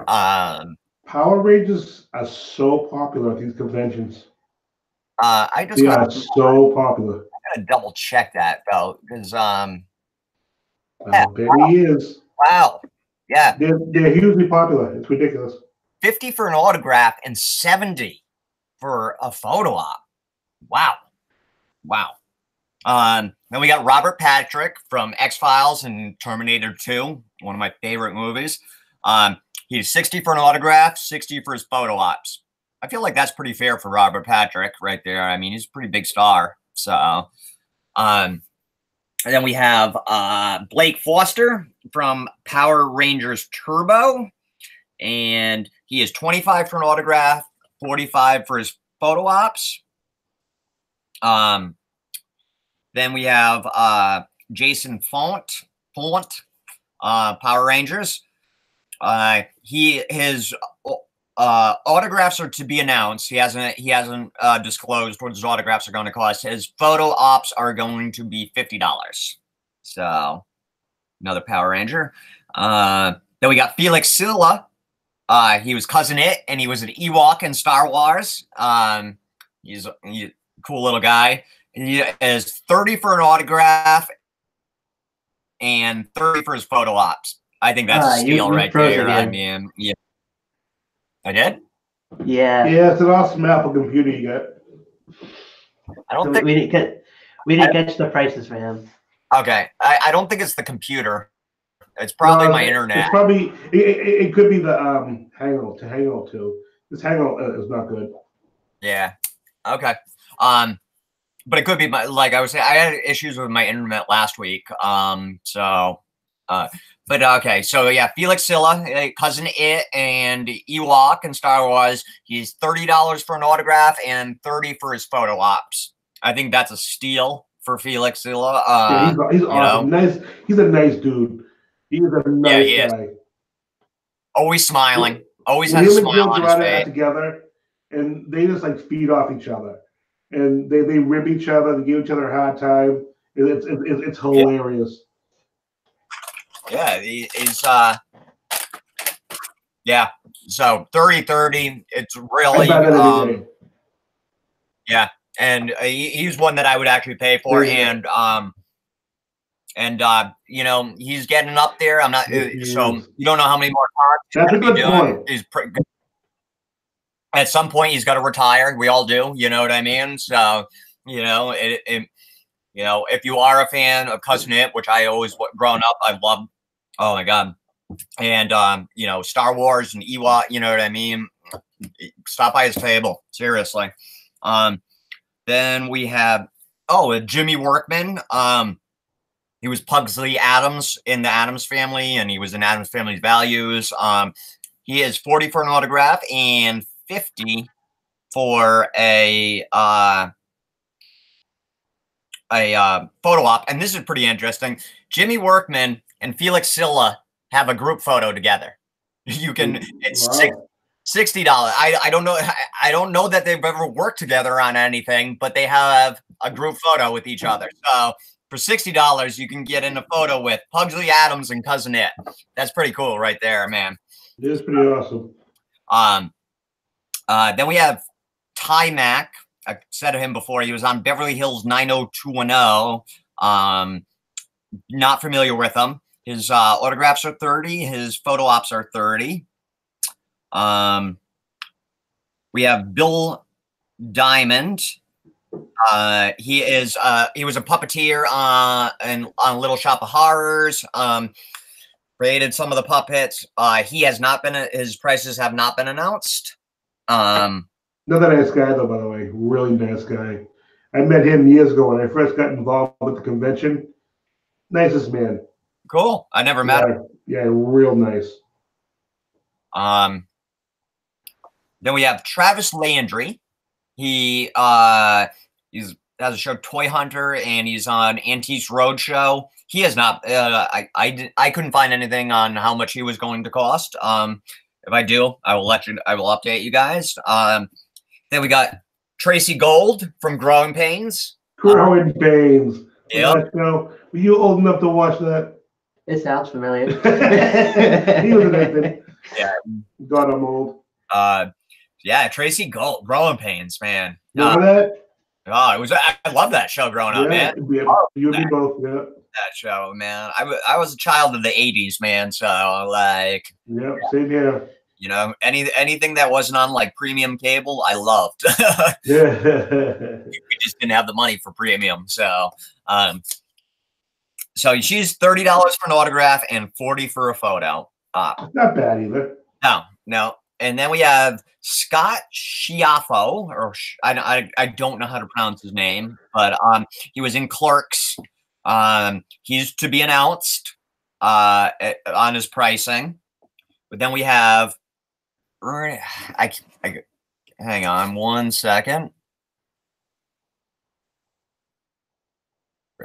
Power Rangers are so popular at these conventions. They are so popular. I gotta double check that though, because he is. Wow. Yeah. They're hugely popular. It's ridiculous. 50 for an autograph and 70 for a photo op. Wow. Then we got Robert Patrick from X-Files and Terminator 2, one of my favorite movies. He's 60 for an autograph, 60 for his photo ops. I feel like that's pretty fair for Robert Patrick right there. I mean, he's a pretty big star. So, and then we have Blake Foster from Power Rangers Turbo, and he is 25 for an autograph, 45 for his photo ops. Then we have Jason Font, Power Rangers. His autographs are to be announced. He hasn't disclosed what his autographs are going to cost. His photo ops are going to be $50. So another Power Ranger. Then we got Felix Silla. He was Cousin It, and he was an Ewok in Star Wars. He's a cool little guy. He is 30 for an autograph and 30 for his photo ops. I think that's a steal right there. Again. I mean, yeah. I did? Yeah. Yeah, it's an awesome Apple computer you got. I don't think we didn't catch the prices for him. Okay. I don't think it's the computer. It's probably my internet. It's probably it could be the Hangout too. This Hangout is not good. Yeah. Okay. But it could be like I was saying, I had issues with my internet last week. But okay, so yeah, Felix Silla, Cousin It, and Ewok in Star Wars. He's $30 for an autograph and $30 for his photo ops. I think that's a steal for Felix Silla. Yeah, he's awesome. Nice. He's a nice dude. He's a nice guy. Always smiling. Always has a smile on his face. Together, and they just like feed off each other, and they rib each other. They give each other a hard time. It's hilarious. Yeah, he's yeah. So 30-30. It's really yeah, and he's one that I would actually pay for, and you know, he's getting up there. I'm not so you don't know how many more cards he's That's a good doing. point. He's pretty good. At some point, he's got to retire. We all do. You know what I mean? So you know, you know, if you are a fan of Cousin It, which I always growing up, I loved. Oh my god. And you know, Star Wars and Ewok, you know what I mean? Stop by his table. Seriously. Then we have Jimmy Workman. He was Pugsley Adams in the Addams Family, and he was in Addams Family's Values. He is 40 for an autograph and 50 for a photo op. And this is pretty interesting. Jimmy Workman and Felix Silla have a group photo together. You can it's $60. I don't know. I don't know that they've ever worked together on anything, but they have a group photo with each other. So for $60, you can get in a photo with Pugsley Adams and Cousin It. That's pretty cool, right there, man. It is pretty awesome. Then we have Ty Mack. I said to him before, he was on Beverly Hills 90210. Not familiar with him. His autographs are 30. His photo ops are 30. We have Bill Diamond. He was a puppeteer on Little Shop of Horrors. Created some of the puppets. He has not been. His prices have not been announced. Another nice guy, though. By the way, really nice guy. I met him years ago when I first got involved with the convention. Nicest man. Cool. I never met him. Yeah, real nice. Then we have Travis Landry. He has a show Toy Hunter, and he's on Antiques Roadshow. He has not. I couldn't find anything on how much he was going to cost. If I do, I will let you. I will update you guys. Then we got Tracy Gold from Growing Pains. Growing Pains. Yep. Were you old enough to watch that? It sounds familiar. He was amazing. Yeah. God, I'm old. Yeah, Tracy Gold, Growing Pains, man. Remember that? Oh, it was. I love that show growing up, man. Yeah, you and me both. Yeah. That show, man. I was a child of the '80s, man. So like. Yep. Same here. You know, anything that wasn't on like premium cable, I loved. Yeah. We just didn't have the money for premium, so so she's $30 for an autograph and 40 for a photo. Not bad either. No. And then we have Scott Schiaffo, or I don't know how to pronounce his name, but he was in Clerks. He's to be announced on his pricing. But then we have hang on one second.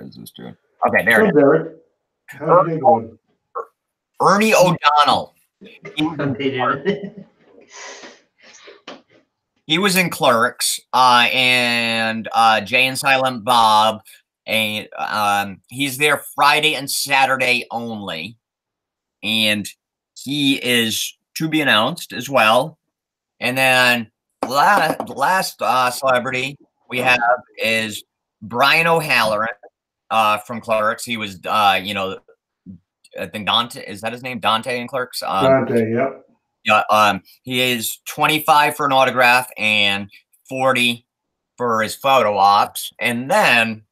is this dude? Okay, there So, it is. Derek, how's your day going? Ernie O'Donnell. He was in Clerks, and Jay and Silent Bob, and he's there Friday and Saturday only, and he is to be announced as well. And then last celebrity we have is Brian O'Halloran from Clerks. He was, you know, I think Dante, is that his name? Dante in Clerks. Dante, yep. Yeah, he is 25 for an autograph and 40 for his photo ops. And then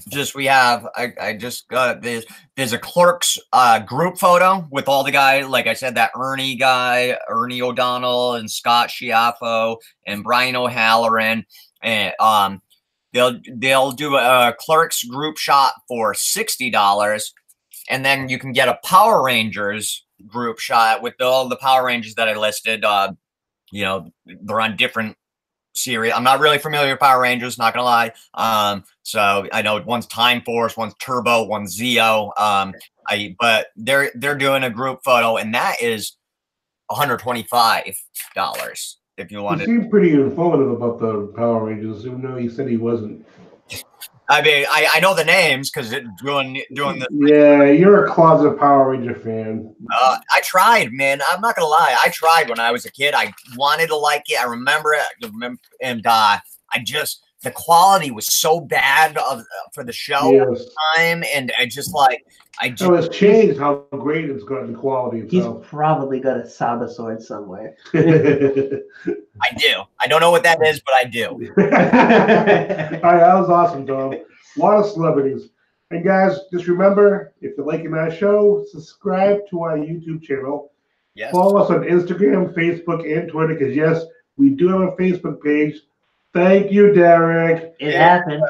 just we have I just got this. There's a Clerks group photo with all the guys, like I said, that Ernie guy, Ernie O'Donnell and Scott Schiaffo and Brian O'Halloran. And they'll do a Clerks group shot for $60. And then you can get a Power Rangers group shot with all the Power Rangers that I listed. You know, they're on different series. I'm not really familiar with Power Rangers, not gonna lie. So I know one's Time Force, one's Turbo, one's Zeo. But they're doing a group photo, and that is $125 if you want He it. seemed pretty informative about the Power Rangers, even though he said he wasn't. I mean, I know the names because doing the. Yeah, you're a closet Power Ranger fan. I tried, man. I'm not gonna lie. I tried when I was a kid. I wanted to like it. I remember it, and I just the quality was so bad for the show at the time, and I just like So it's changed how great it's got the quality itself. He's probably got a Saba sword somewhere. I do. I don't know what that is, but I do. All right, that was awesome, Tom. A lot of celebrities. And guys, just remember, if you're liking our show, subscribe to our YouTube channel. Yes. Follow us on Instagram, Facebook, and Twitter, because yes, we do have a Facebook page. Thank you, Derek. It happened.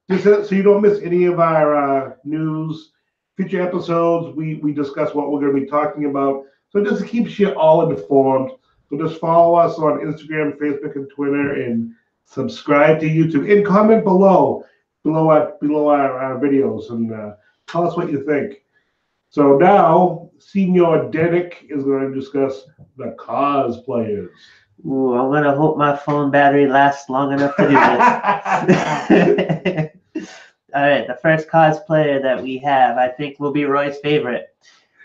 Just so you don't miss any of our news, future episodes, we discuss what we're going to be talking about. So it just keeps you all informed. So just follow us on Instagram, Facebook, and Twitter, and subscribe to YouTube. And comment below our videos, and tell us what you think. So now, Senior Derek is going to discuss the cosplayers. Ooh, I'm gonna hope my phone battery lasts long enough to do this. All right, the first cosplayer that we have, I think, will be Roy's favorite.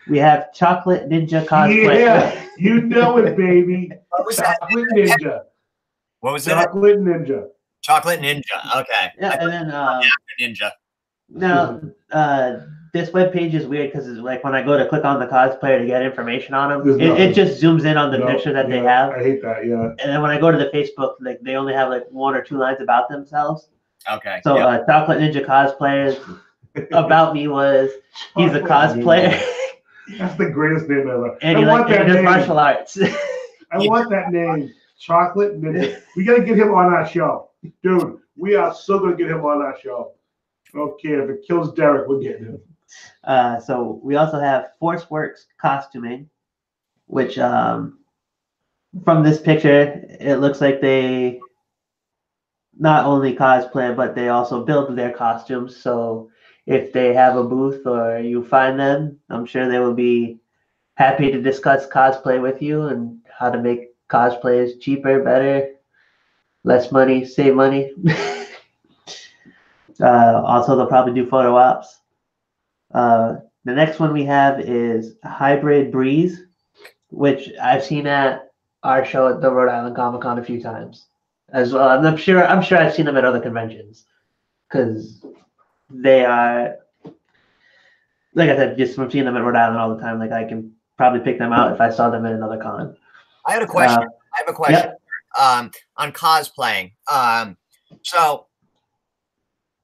We have Chocolate Ninja cosplay. Yeah, you know it, baby. What was that? Chocolate Ninja. What was Chocolate Ninja. Chocolate Ninja. Okay. Yeah, and then Ninja. now this webpage is weird because it's like when I go to click on the cosplayer to get information on them, it just zooms in on the picture that they have. I hate that, yeah. And then when I go to the Facebook, like they only have like 1 or 2 lines about themselves. Okay. So Chocolate Ninja cosplayers about me was he's a cosplayer. That's the greatest name ever. And he does martial arts. I want that name, Chocolate Ninja. We got to get him on our show. Dude, we are so going to get him on our show. Okay, if it kills Derek, we're getting him. So we also have ForceWorks costuming, which from this picture, it looks like they not only cosplay, but they also build their costumes. So if they have a booth or you find them, I'm sure they will be happy to discuss cosplay with you and how to make cosplays cheaper, better, less money, save money. Also, they'll probably do photo ops. The next one we have is Hybrid Breeze, which I've seen at our show at the Rhode Island Comic Con a few times as well. I'm sure I've seen them at other conventions because they are, like I said, just from seeing them at Rhode Island all the time. Like I can probably pick them out if I saw them at another con. I have a question. On cosplaying. So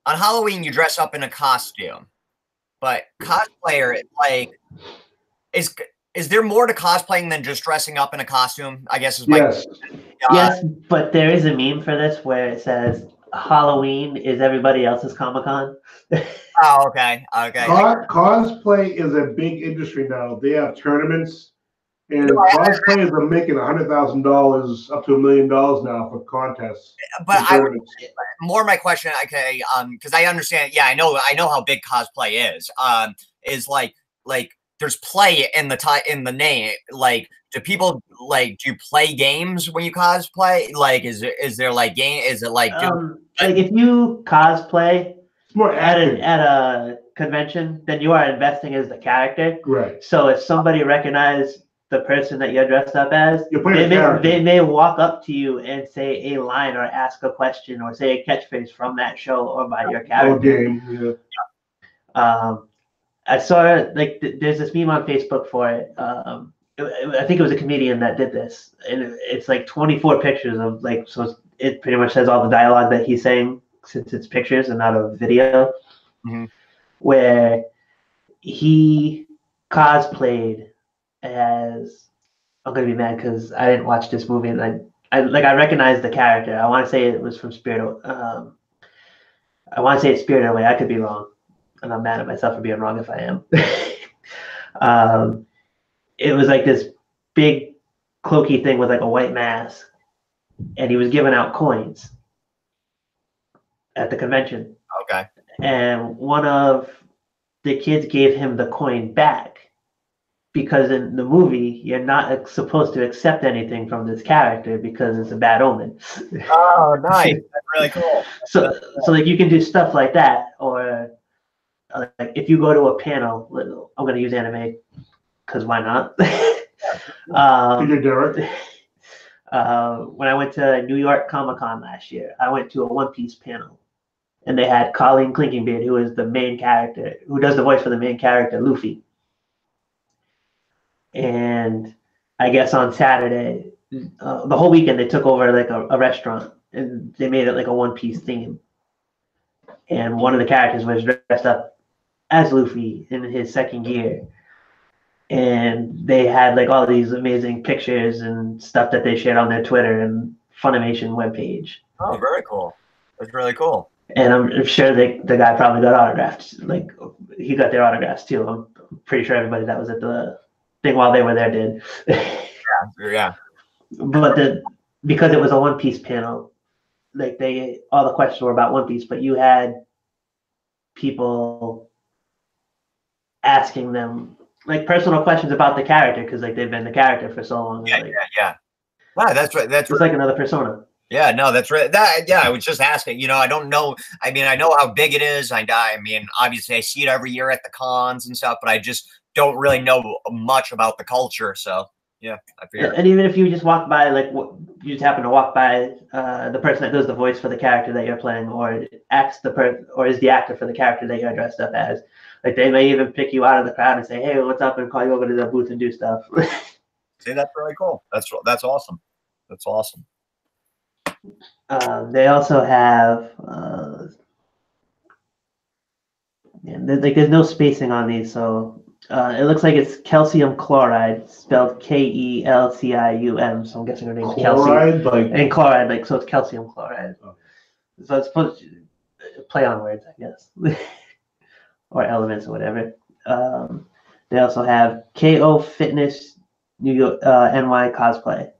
on Halloween, you dress up in a costume, but cosplayer, like, is there more to cosplaying than just dressing up in a costume? I guess is my yes, but there is a meme for this where it says Halloween is everybody else's Comic-Con. Oh, okay. Cosplay is a big industry now. They have tournaments. And cosplayers are making $100,000 up to $1 million now for contests. But and tournaments. more my question, okay, because I understand. Yeah, I know how big cosplay is like there's play in the name. Like, do people do you play games when you cosplay? Like, is there like game? Is it like like if you cosplay It's more at acting. a convention, then you are investing as the character. Right. So if somebody recognized the person that you're dressed up as, You're playing a character. they may walk up to you and say a line or ask a question or say a catchphrase from that show or by your Or character. game. Yeah. I saw there's this meme on Facebook for it. I think it was a comedian that did this, and it's like 24 pictures of so it pretty much says all the dialogue that he's saying since it's pictures and not a video, where he cosplayed as, I'm gonna be mad because I didn't watch this movie and I recognize the character. I want to say it was from Spirit. I want to say it's Spirited Away. I could be wrong, and I'm mad at myself for being wrong if I am. It was like this big cloaky thing with like a white mask, and he was giving out coins at the convention. Okay. And one of the kids gave him the coin back because in the movie you're not supposed to accept anything from this character because it's a bad omen. Oh, nice! That's really cool. So like you can do stuff like that, or like if you go to a panel, I'm going to use anime because why not? Derek. When I went to New York Comic-Con last year, I went to a One Piece panel, and they had Colleen Clinkinbeard, who is the main character, who does the voice for the main character, Luffy. And I guess on Saturday, the whole weekend, they took over like a restaurant, and they made it like a One Piece theme. And one of the characters was dressed up as Luffy in his second gear. And they had like all these amazing pictures and stuff that they shared on their Twitter and Funimation webpage. Oh, very cool. That's really cool. And I'm sure the guy probably got autographed. Like he got their autographs too. I'm pretty sure everybody that was at the thing while they were there did. Yeah. But because it was a One Piece panel, like all the questions were about One Piece, but you had people asking them like personal questions about the character because like they've been the character for so long. Yeah. Wow, that's right. That's it's like another persona. Yeah, no, that's right. I was just asking. I don't know. I mean, I know how big it is. I mean, obviously, I see it every year at the cons and stuff, but I just don't really know much about the culture. So, yeah, I figure. And even if you just walk by, like you just happen to walk by the person that does the voice for the character that you're playing, or or is the actor for the character that you're dressed up as, like they may even pick you out of the crowd and say, "Hey, what's up?" and call you over to the booth and do stuff. See, that's really cool. That's awesome. That's awesome. They also have there's no spacing on these, so it looks like it's calcium chloride, spelled Kelcium. So I'm guessing her name's Chloride, Kelsey. And chloride, so it's calcium chloride. Oh. So it's supposed to play on words, I guess, or elements or whatever. They also have KO Fitness New York NY Cosplay.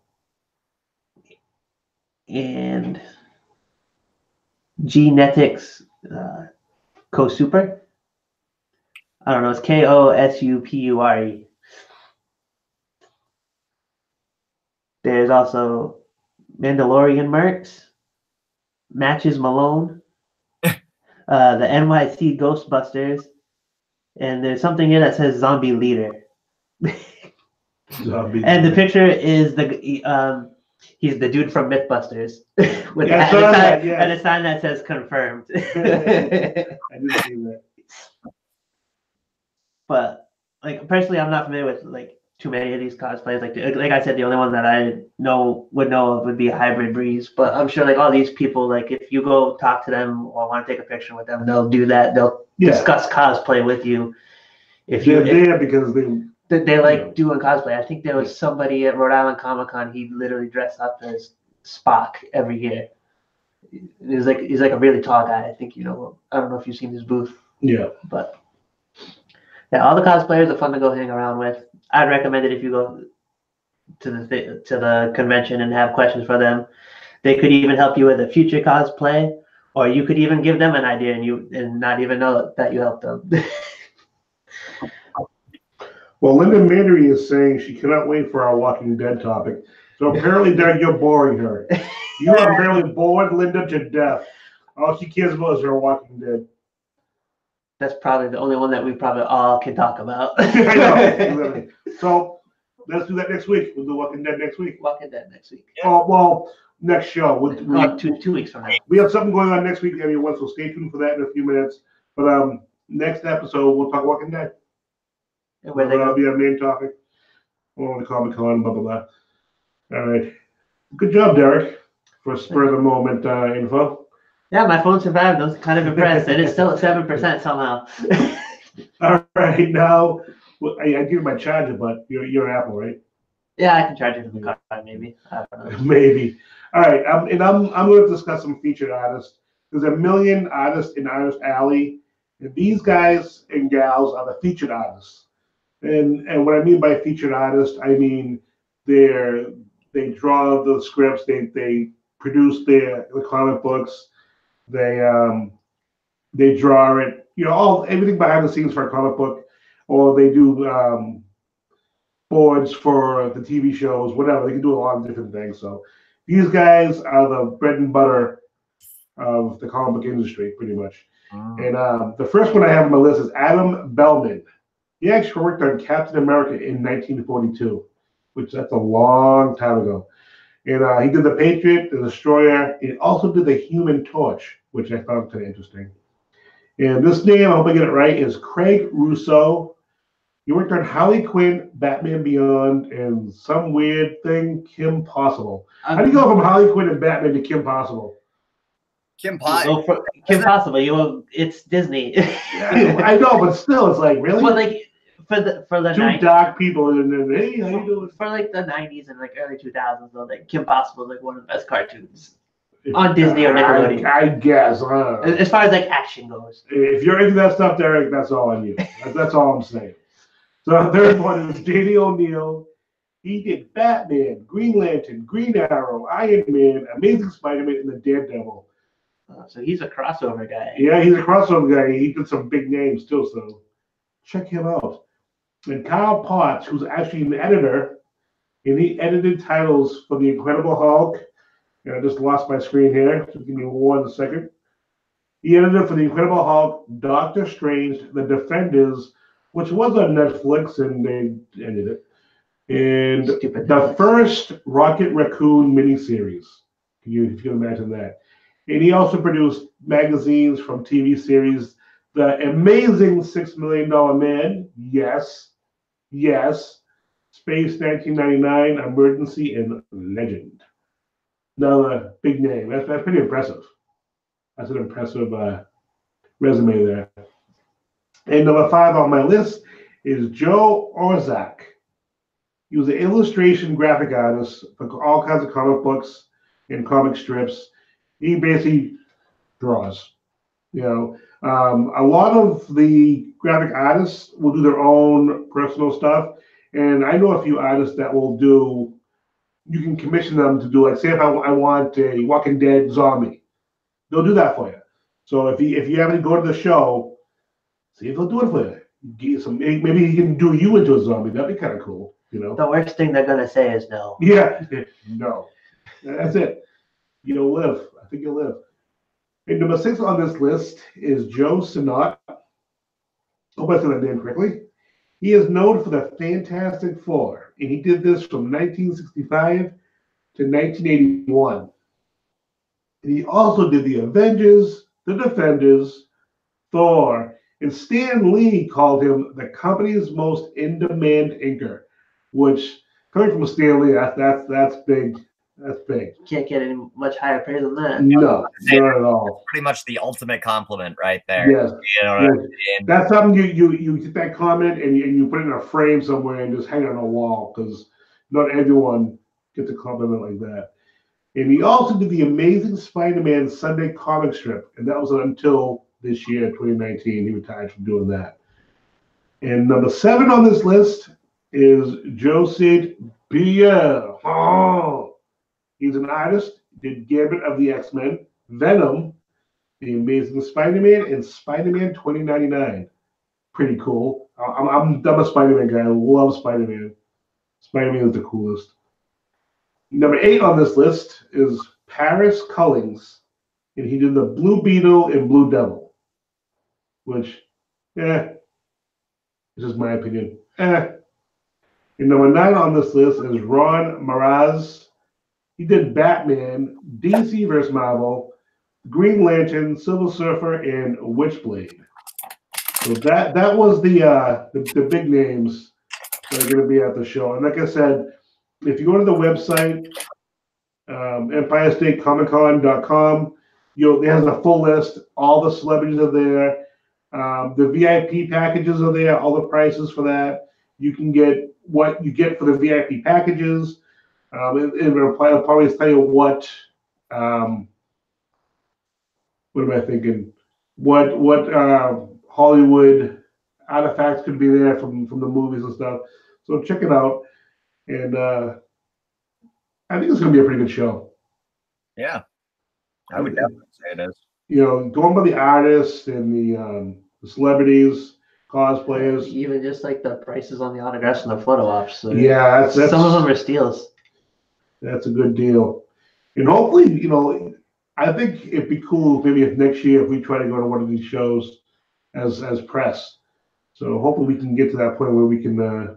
And Genetics Co-Super. I don't know, it's KOSUPURE. There's also Mandalorian Mercs, Matches Malone, the NYC Ghostbusters, and there's something here that says Zombie Leader. And the picture is he's the dude from Mythbusters with and a sign that says confirmed. I didn't see that. But like personally, I'm not familiar with like too many of these cosplays. Like I said, the only one that I would know of would be Hybrid Breeze. But I'm sure like all these people, like if you go talk to them or want to take a picture with them, they'll do that. They'll discuss cosplay with you. They're there because they like doing cosplay. I think there was somebody at Rhode Island Comic Con. He literally dressed up as Spock every year. He's like a really tall guy. I think I don't know if you've seen his booth. Yeah. But yeah, all the cosplayers are fun to go hang around with. I'd recommend it if you go to the convention and have questions for them. They could even help you with a future cosplay, or you could even give them an idea and not even know that you helped them. Well, Linda Mandery is saying she cannot wait for our Walking Dead topic. So apparently, Doug, you're boring her. You are apparently bored Linda to death. All she cares about is her Walking Dead. That's probably the only one that we probably all can talk about. I know. Literally. So let's do that next week. We'll do Walking Dead next week. Walking Dead next week. Oh, well, next show. Two weeks from now. We have something going on next week, everyone, so stay tuned for that in a few minutes. But next episode, we'll talk Walking Dead. And where they That'll go. be our main topic. On the Comic Con, blah, blah, blah. All right. Good job, Derek, for spur of the moment info. Yeah, my phone survived. I was kind of impressed. And it's still at 7% somehow. All right. Now, well, I give you my charger, but you're Apple, right? Yeah, I can charge it from the car, maybe. I don't know. Maybe. All right. I'm going to discuss some featured artists. There's a million artists in Artist Alley, and these guys and gals are the featured artists. And what I mean by featured artist, I mean they draw the scripts, they produce the comic books, they draw it, everything behind the scenes for a comic book, or they do boards for the TV shows, whatever. They can do a lot of different things. So these guys are the bread and butter of the comic book industry, pretty much. And the first one I have on my list is Adam Bellman. He actually worked on Captain America in 1942, which that's a long time ago. And he did the Patriot, the Destroyer. He also did the Human Torch, which I found kind of interesting. And this name, I hope I get it right, is Craig Russo. He worked on Harley Quinn, Batman Beyond, and some weird thing, Kim Possible. How do you go from Harley Quinn and Batman to Kim Possible? Kim Possible. It's Disney. Yeah, I know, but still, it's like, really? Well, like for the two 90s, dark people, and then, hey, how you doing? for like the 90s and like early 2000s, though, like Kim Possible is like one of the best cartoons on Disney or Nickelodeon. I guess. As far as like action goes. If you're into that stuff, Derek, that's all on you. That's all I'm saying. So the third one is Danny O'Neill. He did Batman, Green Lantern, Green Arrow, Iron Man, Amazing Spider-Man, and the Daredevil. So he's a crossover guy. Yeah, he's a crossover guy. He did some big names too, so check him out. And Kyle Potts, who's actually an editor, and he edited titles for The Incredible Hulk. And I just lost my screen here. So give me 1 second. He edited for The Incredible Hulk, Doctor Strange, The Defenders, which was on Netflix, and they ended it. And the first Rocket Raccoon miniseries. If you can imagine that. And he also produced magazines from TV series, The Amazing $6 Million Man, yes, Space 1999, Emergency, and Legend. Another big name. That's pretty impressive. That's an impressive resume there. And number 5 on my list is Joe Orzak. He was an illustration graphic artist for all kinds of comic books and comic strips. He basically draws. A lot of the graphic artists will do their own personal stuff, and I know a few artists that will do. You can commission them to do, like, say if I want a Walking Dead zombie, they'll do that for you. So if you happen to go to the show, see if they'll do it for you. Get some, maybe he can do you into a zombie. That'd be kind of cool. The worst thing they're gonna say is no. Yeah, no. That's it. You'll live. I think you'll live. And number 6 on this list is Joe Sinnott. Hope I said that name correctly. He is known for the Fantastic Four, and he did this from 1965 to 1981. And he also did the Avengers, the Defenders, Thor, and Stan Lee called him the company's most in-demand inker, which, coming from Stan Lee, that's big. That's big. Can't get any much higher praise than that. No, not at all. Pretty much the ultimate compliment right there. Yes. You know what I mean? That's something you get that comment and you put it in a frame somewhere and just hang it on a wall, because not everyone gets a compliment like that. And he also did the Amazing Spider-Man Sunday comic strip, and that was until this year, 2019. He retired from doing that. And number 7 on this list is Joseph Pierre. Oh. He's an artist. Did Gambit of the X-Men, Venom, The Amazing Spider-Man, and Spider-Man 2099. Pretty cool. I'm a Spider-Man guy. I love Spider-Man. Spider-Man is the coolest. Number 8 on this list is Paris Cullings, and he did the Blue Beetle and Blue Devil, which, this is my opinion. And number 9 on this list is Ron Maraz. He did Batman, DC vs. Marvel, Green Lantern, Silver Surfer, and Witchblade. So that was the big names that are going to be at the show. And like I said, if you go to the website, EmpireStateComicCon.com, it has a full list. All the celebrities are there. The VIP packages are there. All the prices for that. You can get what you get for the VIP packages. It'll probably tell you what am I thinking? What Hollywood artifacts could be there from the movies and stuff. So check it out, and I think it's going to be a pretty good show. Yeah, I would definitely say it is. Going by the artists and the celebrities, cosplayers. Even just like the prices on the autographs and the photo ops. So yeah, that's, some of them are steals. That's a good deal. And hopefully, I think it'd be cool maybe if next year if we try to go to one of these shows as press. So hopefully we can get to that point where we can go.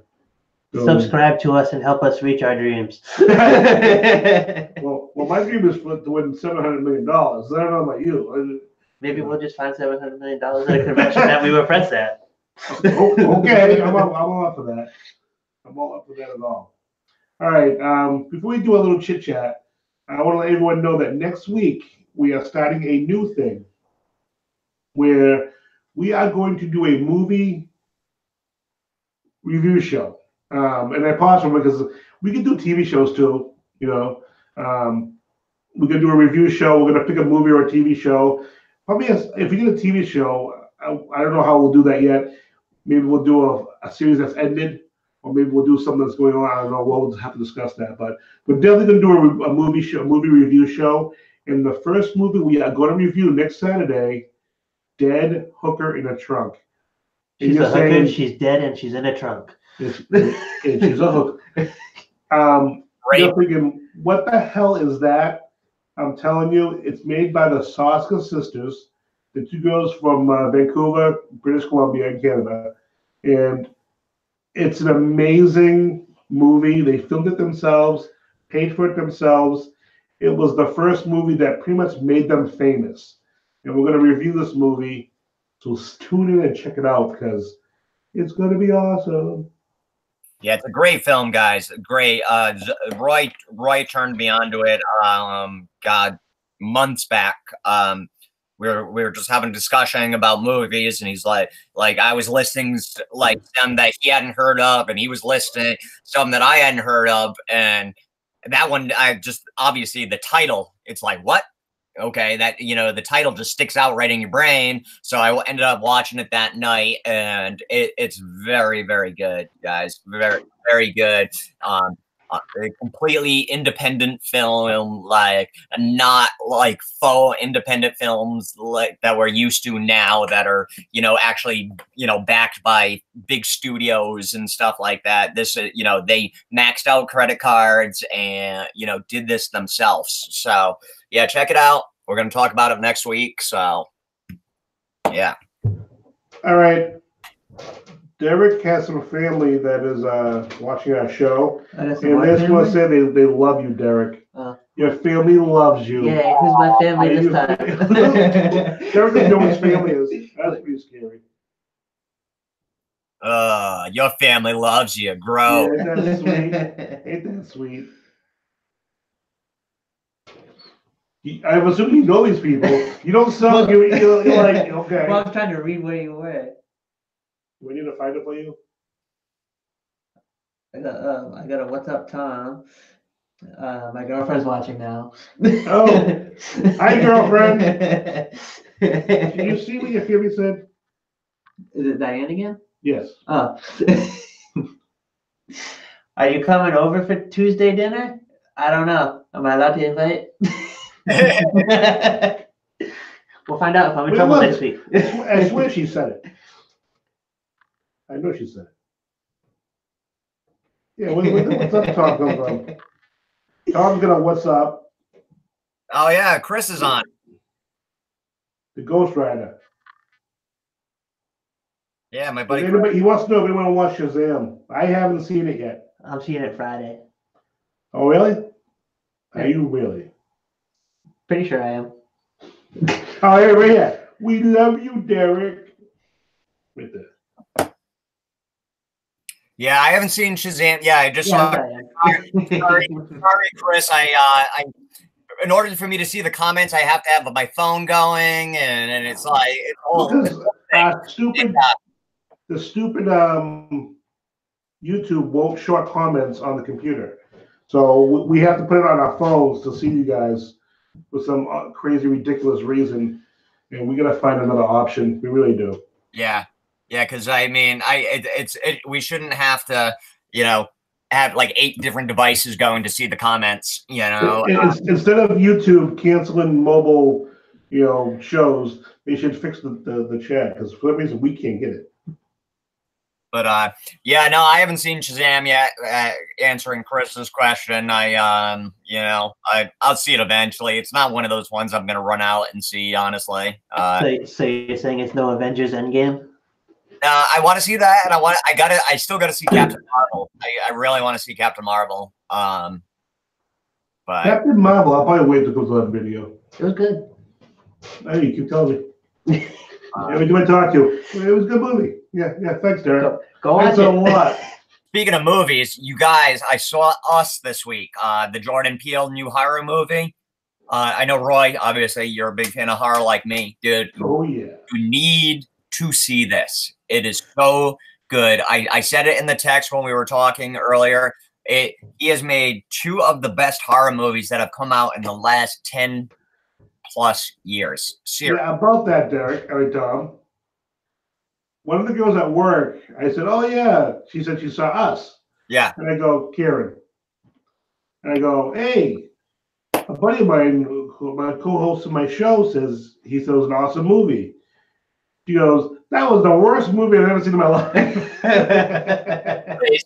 Subscribe to us and help us reach our dreams. well, my dream is to win $700 million. I don't know about you. Maybe we'll just find $700 million at a convention that we were friends at. Okay, I'm all up for that. I'm all up for that at all. All right. Before we do a little chit chat, I want to let everyone know that next week we are starting a new thing where we are going to do a movie review show. And I paused for because we can do TV shows too. We're going to do a review show. We're going to pick a movie or a TV show. Probably if we get a TV show, I don't know how we'll do that yet. Maybe we'll do a series that's ended. Or maybe we'll do something that's going on. I don't know. We'll have to discuss that. But we're definitely going to do a movie review show. And the first movie we are going to review next Saturday, Dead Hooker in a Trunk. And She's a hooker. She's dead and she's in a trunk. And she's a hooker. You're thinking, what the hell is that? I'm telling you, it's made by the Soska sisters, the two girls from Vancouver, British Columbia, in Canada. And it's an amazing movie. They filmed it themselves, paid for it themselves. It was the first movie that pretty much made them famous. And we're going to review this movie. So tune in and check it out because it's going to be awesome. Yeah, it's a great film, guys. Great. Roy turned me onto it. Months back. We were just having a discussion about movies, and he's like I was listing like some that he hadn't heard of, and he was listing some that I hadn't heard of, and that one I just obviously the title. It's like what? Okay, that the title just sticks out right in your brain. So I ended up watching it that night, and it's very, very good, guys. Very, very good. A completely independent film, like not like faux independent films like that we're used to now that are actually backed by big studios and stuff like that. This they maxed out credit cards and did this themselves. So yeah, check it out. We're gonna talk about it next week. So yeah. All right. Derek has some family that is watching our show, and they just want to say they love you, Derek. Your family loves you. Yeah, who's my family this time? Derek doesn't know his family is. That's pretty scary. Your family loves you. Grow. Yeah, ain't that sweet? Ain't that sweet? I'm assuming you know these people. You don't sound you're like okay. Well, I'm trying to read where you were. We need to find it for you. I got a what's up, Tom. My girlfriend's watching now. Oh, hi, girlfriend. Can you see what your family said? Is it Diane again? Yes. Oh. Are you coming over for Tuesday dinner? I don't know. Am I allowed to invite? We'll find out if I'm in Wait, trouble look. next week. I swear she said it. I know she said it. Yeah, what's up, Tom? Tom's gonna what's up? Oh yeah, Chris is on. The Ghost Rider. Yeah, my buddy. He wants to know if anyone wants Shazam. I haven't seen it yet. I'm seeing it Friday. Oh, really? Are you really? Pretty sure I am. Oh, here, right here. We love you, Derek. Right there. Yeah, I haven't seen Shazam. Yeah, I just saw. Sorry, Chris. I in order for me to see the comments, I have to have my phone going, and it's like it's all Because the stupid YouTube won't show comments on the computer, so we have to put it on our phones to see you guys for some crazy, ridiculous reason, and we gotta find another option. We really do. Yeah, because I mean, we shouldn't have to, have like 8 different devices going to see the comments. Instead of YouTube canceling mobile, shows, they should fix the chat because for that reason we can't get it. But yeah, no, I haven't seen Shazam yet. Answering Chris's question, I'll see it eventually. It's not one of those ones I'm gonna run out and see, honestly. So you're saying it's no Avengers Endgame? I want to see that, and I still gotta see Captain Marvel. I really want to see Captain Marvel. But Captain Marvel, I'll probably wait to go to that video. It was good. Hey, you keep telling me. Every time I talk to you, it was a good movie. Yeah, thanks, Derek. Go watch it. Lot. Speaking of movies, you guys, I saw Us this week, the Jordan Peele new horror movie. I know, Roy, obviously, you're a big fan of horror like me, dude. Oh, yeah. You need to see this. It is so good. I said it in the text when we were talking earlier. He has made 2 of the best horror movies that have come out in the last 10 plus years. Seriously. Yeah, about that, Derek. All right, Tom. One of the girls at work, I said, oh, yeah. She said she saw Us. Yeah. And I go, Karen. And I go, hey, a buddy of mine, my co-host of my show, says he said it was an awesome movie. She goes, that was the worst movie I've ever seen in my life. Crazy.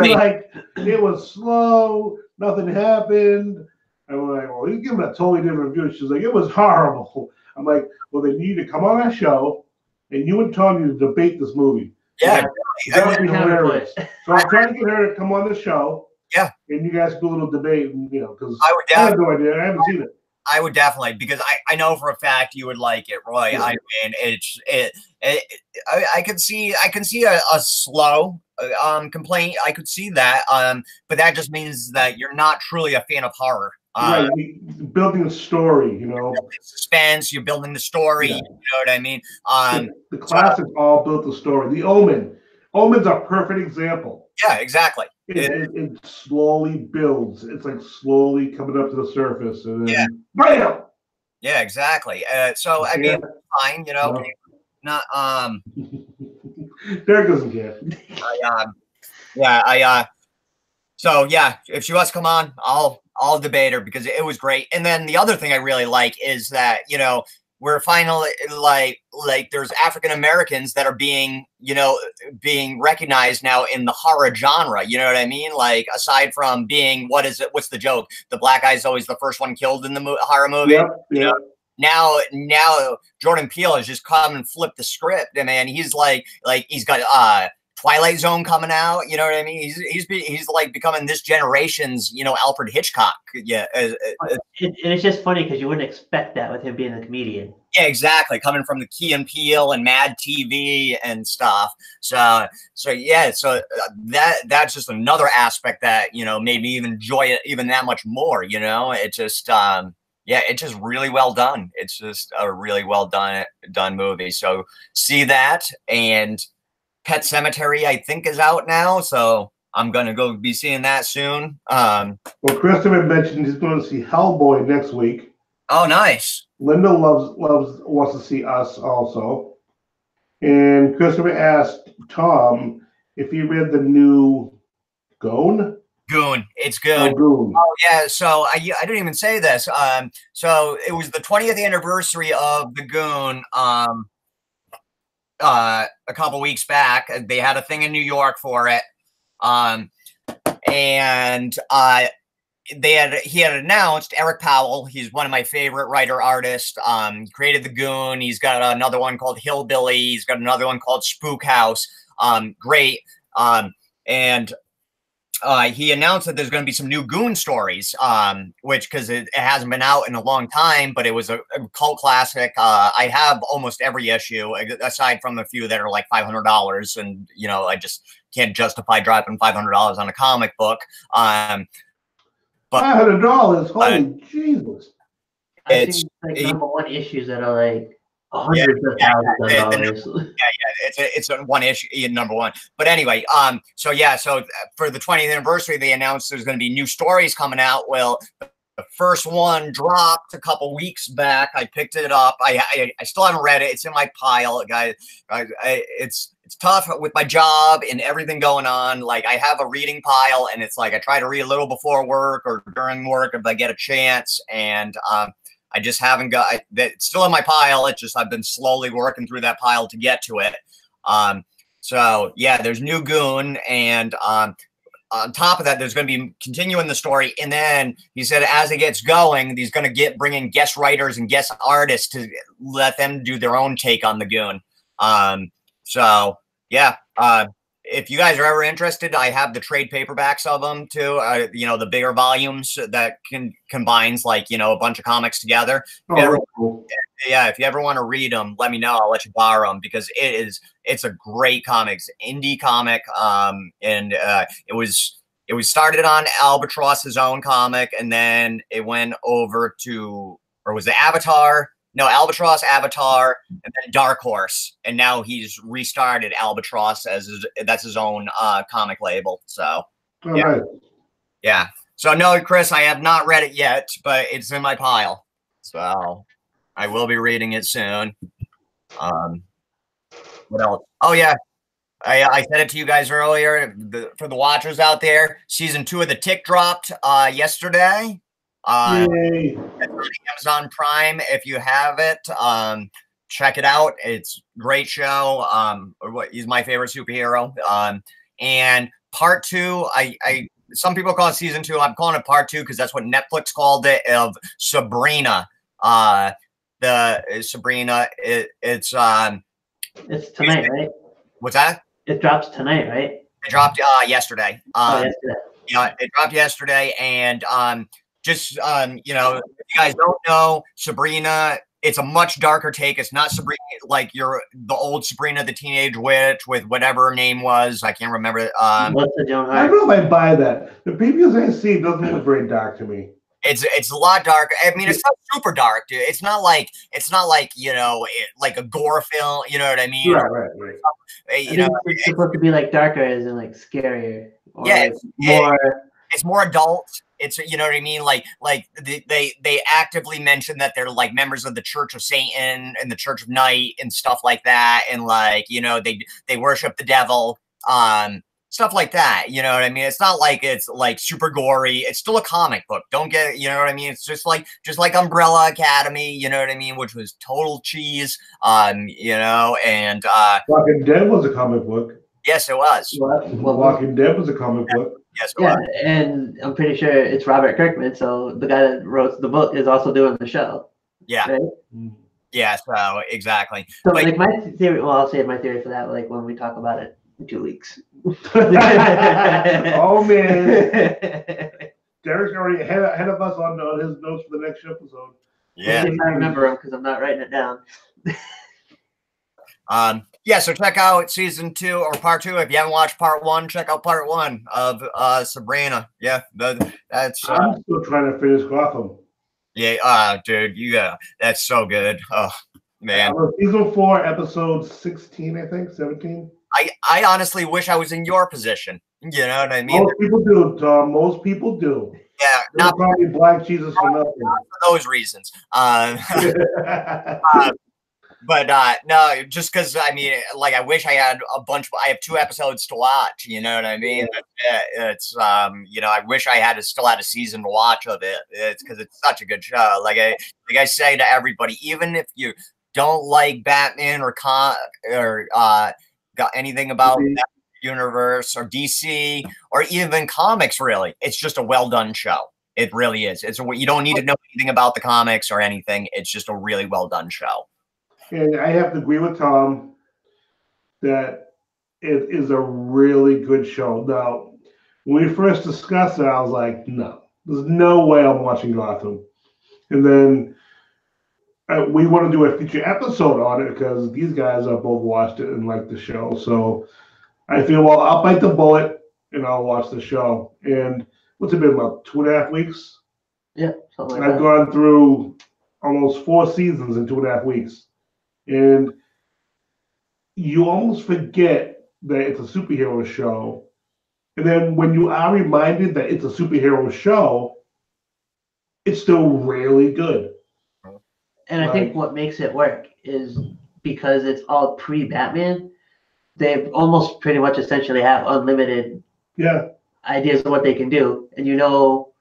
She's like, it was slow, nothing happened. I'm like, well, he's giving a totally different view. She's like, it was horrible. I'm like, well, then you need to come on our show, and you and Tom need to debate this movie. Yeah. That would be hilarious. So I'm trying to get her to come on the show. Yeah. And you guys do a little debate, because I have no idea. I haven't seen it. I would definitely, because I know for a fact you would like it, Roy. Yeah. I mean, I can see a slow complaint. I could see that, but that just means that you're not truly a fan of horror. Right, building a story, suspense. You're building the story. Yeah. You know what I mean? The classics all built the story. The Omen. Omen's a perfect example. Yeah, exactly. It slowly builds. It's like slowly coming up to the surface, and then bam. Yeah, exactly. So I mean, fine, no. Not Derek doesn't care. So yeah, if she wants to come on, I'll debate her because it was great. And then the other thing I really like is that we're finally like there's African Americans that are being recognized now in the horror genre. You know what I mean? Like, aside from being, what's the joke? The black guy's always the first one killed in the horror movie. Yep. Now Jordan Peele has just come and flipped the script, and man, he's like he's got Twilight Zone coming out. You know what I mean? He's like becoming this generation's Alfred Hitchcock. Yeah, and it's just funny because you wouldn't expect that with him being a comedian. Yeah, exactly. Coming from the Key and Peele and Mad TV and stuff. So that's just another aspect that made me even enjoy it even that much more. It just it's just really well done. It's just a really well done movie. So see that. And Pet Sematary, I think, is out now, so I'm gonna go be seeing that soon. Well, Christopher mentioned he's going to see Hellboy next week. Oh, nice. Linda wants to see Us also, and Christopher asked Tom if he read the new Goon? Goon. It's Oh, Goon. Goon. Oh yeah, so I didn't even say this. So it was the 20th anniversary of the Goon. A couple weeks back, they had a thing in New York for it. And he had announced Eric Powell. He's one of my favorite writer artists. Created the Goon. He's got another one called Hillbilly. He's got another one called Spook House. Great. And he announced that there's going to be some new Goon stories, which, because it hasn't been out in a long time, but it was a cult classic. I have almost every issue, aside from a few that are like $500, and I just can't justify dropping $500 on a comic book. But $500, holy Jesus! I've seen like #1 issues that are like hundreds of thousands of dollars. It's a one issue, #1. But anyway, so for the 20th anniversary, they announced there's going to be new stories coming out. Well, the first one dropped a couple weeks back. I picked it up. I still haven't read it. It's in my pile, guys. It's tough with my job and everything going on. Like, I have a reading pile, and it's like I try to read a little before work or during work if I get a chance, and I just haven't got that. It's still in my pile. It's just I've been slowly working through that pile to get to it. So yeah, there's new Goon, and on top of that, there's going to be continuing the story. And then he said, as it gets going, he's going to bring in guest writers and guest artists to let them do their own take on the Goon. So yeah, if you guys are ever interested, I have the trade paperbacks of them too. The bigger volumes that combines like, a bunch of comics together. Cool. Yeah, if you ever want to read them, let me know. I'll let you borrow them, because it's a great comic. It's an indie comic. And it was started on Albatross's own comic, and then it went over to, or was it Avatar? No, Albatross, Avatar, and then Dark Horse, and now he's restarted Albatross that's his own comic label. So Right. Yeah. So no, Chris, I have not read it yet, but it's in my pile. So I will be reading it soon. What else? Oh yeah, I said it to you guys earlier. For the watchers out there, season 2 of The Tick dropped yesterday. Yay. Amazon Prime, if you have it, check it out. It's a great show. He's my favorite superhero. And part 2, some people call it season 2. I'm calling it part 2 because that's what Netflix called it, of Sabrina. Sabrina. It's tonight, right? What's that? It drops tonight, right? It dropped yesterday. Yesterday. It dropped yesterday, and if you guys don't know, Sabrina, it's a much darker take. It's not Sabrina like the old Sabrina the Teenage Witch with whatever her name was. I can't remember. What's the Joan I Hart? don't know if I buy that. The previews I see doesn't look very dark to me. It's a lot darker. I mean, it's not super dark, dude. It's not like like a gore film. You know what I mean? Right. It's supposed to be like darker, as in like scarier. Or Yeah, it's more adult. It's, you know what I mean? Like they actively mention that they're like members of the Church of Satan and the Church of Night and stuff like that, and like they worship the devil, stuff like that. You know what I mean? It's not like it's like super gory. It's still a comic book. Don't get, you know what I mean? It's just like Umbrella Academy. You know what I mean? Which was total cheese. And Walking Dead was a comic book. Yes, it was. Walking Dead was a comic book. Yes, it was. And I'm pretty sure it's Robert Kirkman, so the guy that wrote the book is also doing the show. Yeah. Right? Yeah, so exactly. So like my theory, well, I'll say my theory for that like when we talk about it in 2 weeks. Oh man. Derek's already ahead of us on his notes for the next episode. Yeah. I remember them because I'm not writing it down. So check out season 2 or part 2. If you haven't watched part 1, check out part 1 of Sabrina. Yeah, that's. I'm still trying to finish Gotham. Yeah, dude, that's so good. Oh man. Season 4, episode 16, I think, 17. I honestly wish I was in your position. You know what I mean? Most people do, Tom. Most people do. Yeah, not probably Black Jesus for nothing. Not for those reasons. But no, just because I mean, like, I wish I had a bunch. I have 2 episodes to watch. You know what I mean? It's you know, I wish I had still had a season to watch of it. It's because it's such a good show. Like I say to everybody, even if you don't like Batman or got anything about that universe or DC or even comics, really, it's just a well done show. It really is. You don't need to know anything about the comics or anything. It's just a really well done show. And I have to agree with Tom that it is a really good show. Now, when we first discussed it, I was like, no, there's no way I'm watching Gotham. And then we want to do a future episode on it because these guys have both watched it and liked the show. So I feel, well, I'll bite the bullet and I'll watch the show. And what's it been, about 2.5 weeks? Yeah, something like like I've that. gone through almost 4 seasons in 2.5 weeks. And you almost forget that it's a superhero show. And then when you are reminded that it's a superhero show, it's still really good. And I think what makes it work is because it's all pre-Batman, they almost pretty much essentially have unlimited ideas of what they can do. And you know,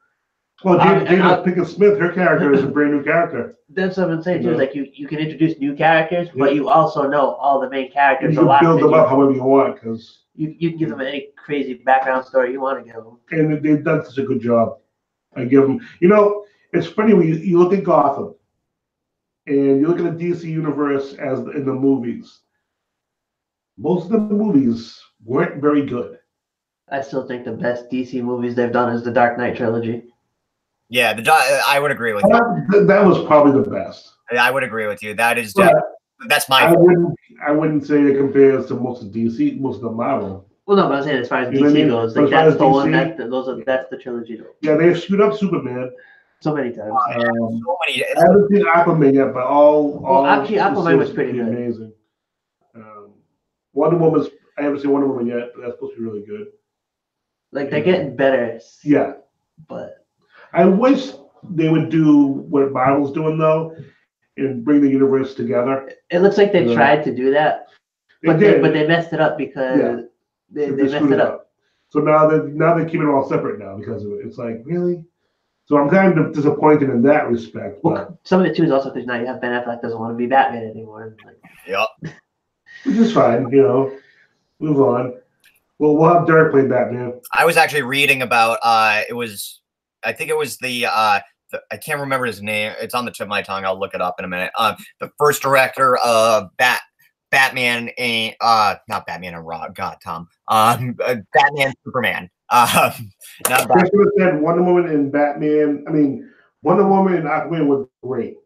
well, Jada Pinkett Smith, her character is a brand new character. That's what I'm saying too. Like you can introduce new characters, but you also know all the main characters. And you can build them up however you want, because you can give them any crazy background story you want to give them. And they've done such a good job. I give them. You know, it's funny when you look at Gotham, and you look at the DC universe as in the movies. Most of the movies weren't very good. I still think the best DC movies they've done is the Dark Knight trilogy. Yeah, I would agree with you. That was probably the best. I would agree with you. That is that's my. I wouldn't say it compares to most of DC, most of the Marvel. Well, no, but I'm saying as far as DC goes, like that's the one that's the trilogy. Yeah, they've screwed up Superman so many times. So many. I haven't seen Aquaman yet, but actually, Aquaman was pretty good. Amazing. Wonder Woman's. I haven't seen Wonder Woman yet, but that's supposed to be really good. Like they're getting better. Yeah, but I wish they would do what Marvel's doing though, and bring the universe together. It looks like they tried to do that, but they messed it up because they messed it up. So now they're keeping it all separate now because of it. It's like, really? So I'm kind of disappointed in that respect. Well, some of it too is also because now you have Ben Affleck doesn't want to be Batman anymore. Like, yep. Which is fine, you know. Move on. Well, we'll have Derek play Batman. I was actually reading about I think it was I can't remember his name. It's on the tip of my tongue. I'll look it up in a minute. The first director of Batman and not Batman and Rob. God, Tom. Batman Superman. Chris said Wonder Woman and Batman. I mean, Wonder Woman and Aquaman were great.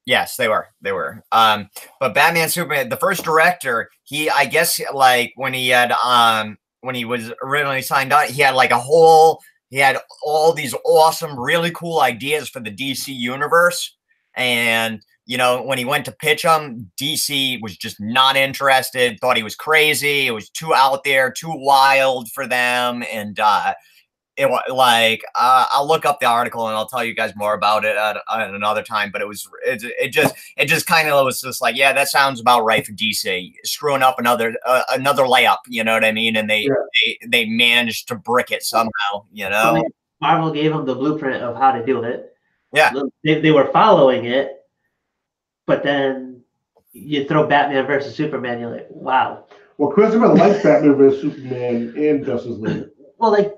Yes, they were. But Batman Superman, the first director, I guess like when he was originally signed on, he had all these awesome, really cool ideas for the DC universe. And, you know, when he went to pitch them, DC was just not interested, thought he was crazy. It was too out there, too wild for them. And, it was like I'll look up the article and I'll tell you guys more about it at another time. But it just kind of was just like, yeah, that sounds about right for DC, screwing up another layup, you know what I mean? And they managed to brick it somehow, you know. I mean, Marvel gave them the blueprint of how to do it. Yeah, they were following it, but then you throw Batman versus Superman, you're like, wow. Well, Christopher likes Batman versus Superman and Justice League. Well, like.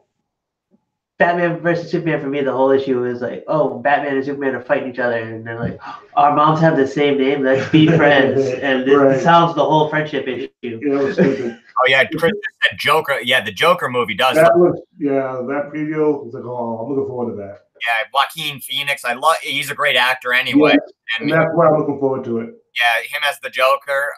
Batman versus Superman, for me, the whole issue is like, oh, Batman and Superman are fighting each other, and they're like, our moms have the same name, let's be friends, and it solves the whole friendship issue. Yeah, stupid. Oh yeah, Chris said Joker. Yeah, the Joker movie does. That preview was like, oh, I'm looking forward to that. Yeah, Joaquin Phoenix. He's a great actor anyway. Yes, and that's why I'm looking forward to it. Yeah, him as the Joker.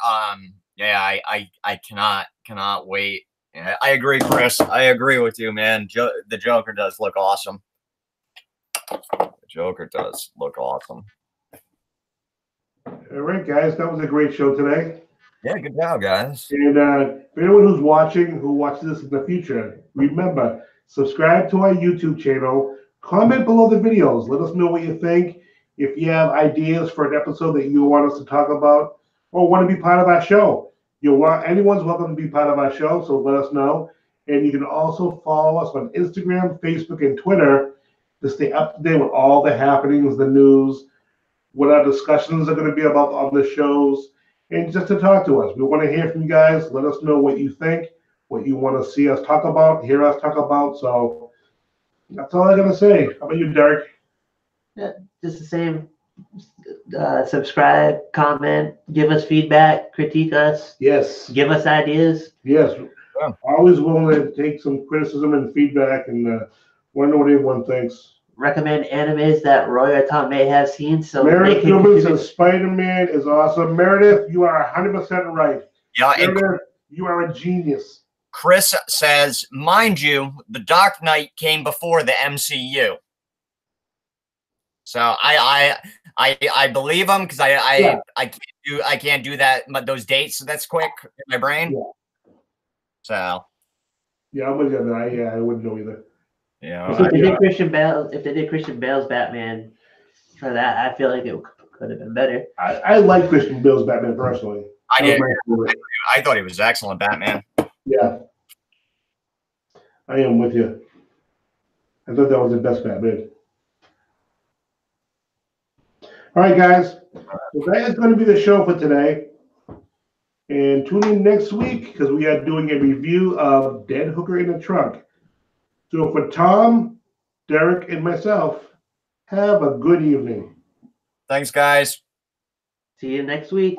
Yeah, I cannot wait. Yeah, I agree, Chris. I agree with you, man. The Joker does look awesome. The Joker does look awesome. All right, guys, that was a great show today. Yeah, good job, guys. And for anyone who watches this in the future, remember, subscribe to our YouTube channel. Comment below the videos. Let us know what you think. If you have ideas for an episode that you want us to talk about, or want to be part of our show. Anyone's welcome to be part of our show, so let us know. And you can also follow us on Instagram, Facebook, and Twitter to stay up to date with all the happenings, the news, what our discussions are going to be about on the shows, and just to talk to us. We want to hear from you guys. Let us know what you think, what you want to see us talk about, hear us talk about. So that's all I'm going to say. How about you, Derek? Yeah, just the same. Subscribe, comment, give us feedback, critique us, Yes. give us ideas. Yes. Yeah. Always willing to take some criticism and feedback and want to know what everyone thinks. Recommend animes that Roy or Tom may have seen. So Meredith they can Gilbert says Spider-Man is awesome. Meredith, you are 100% right. Yeah, and Meredith, you are a genius. Chris says, mind you, The Dark Knight came before the MCU. So I believe him because I can't do that those dates that's quick in my brain. Yeah. So Yeah, I'm with you. I wouldn't know either. yeah, So if they did Christian Bale's Batman for that, I feel like it could have been better. I like Christian Bale's Batman personally. I did. My favorite. I thought he was excellent, Batman. Yeah. I am with you. I thought that was the best Batman. All right, guys. So that is going to be the show for today. And tune in next week because we are doing a review of Dead Hooker in the Trunk. So for Tom, Derek, and myself, have a good evening. Thanks, guys. See you next week.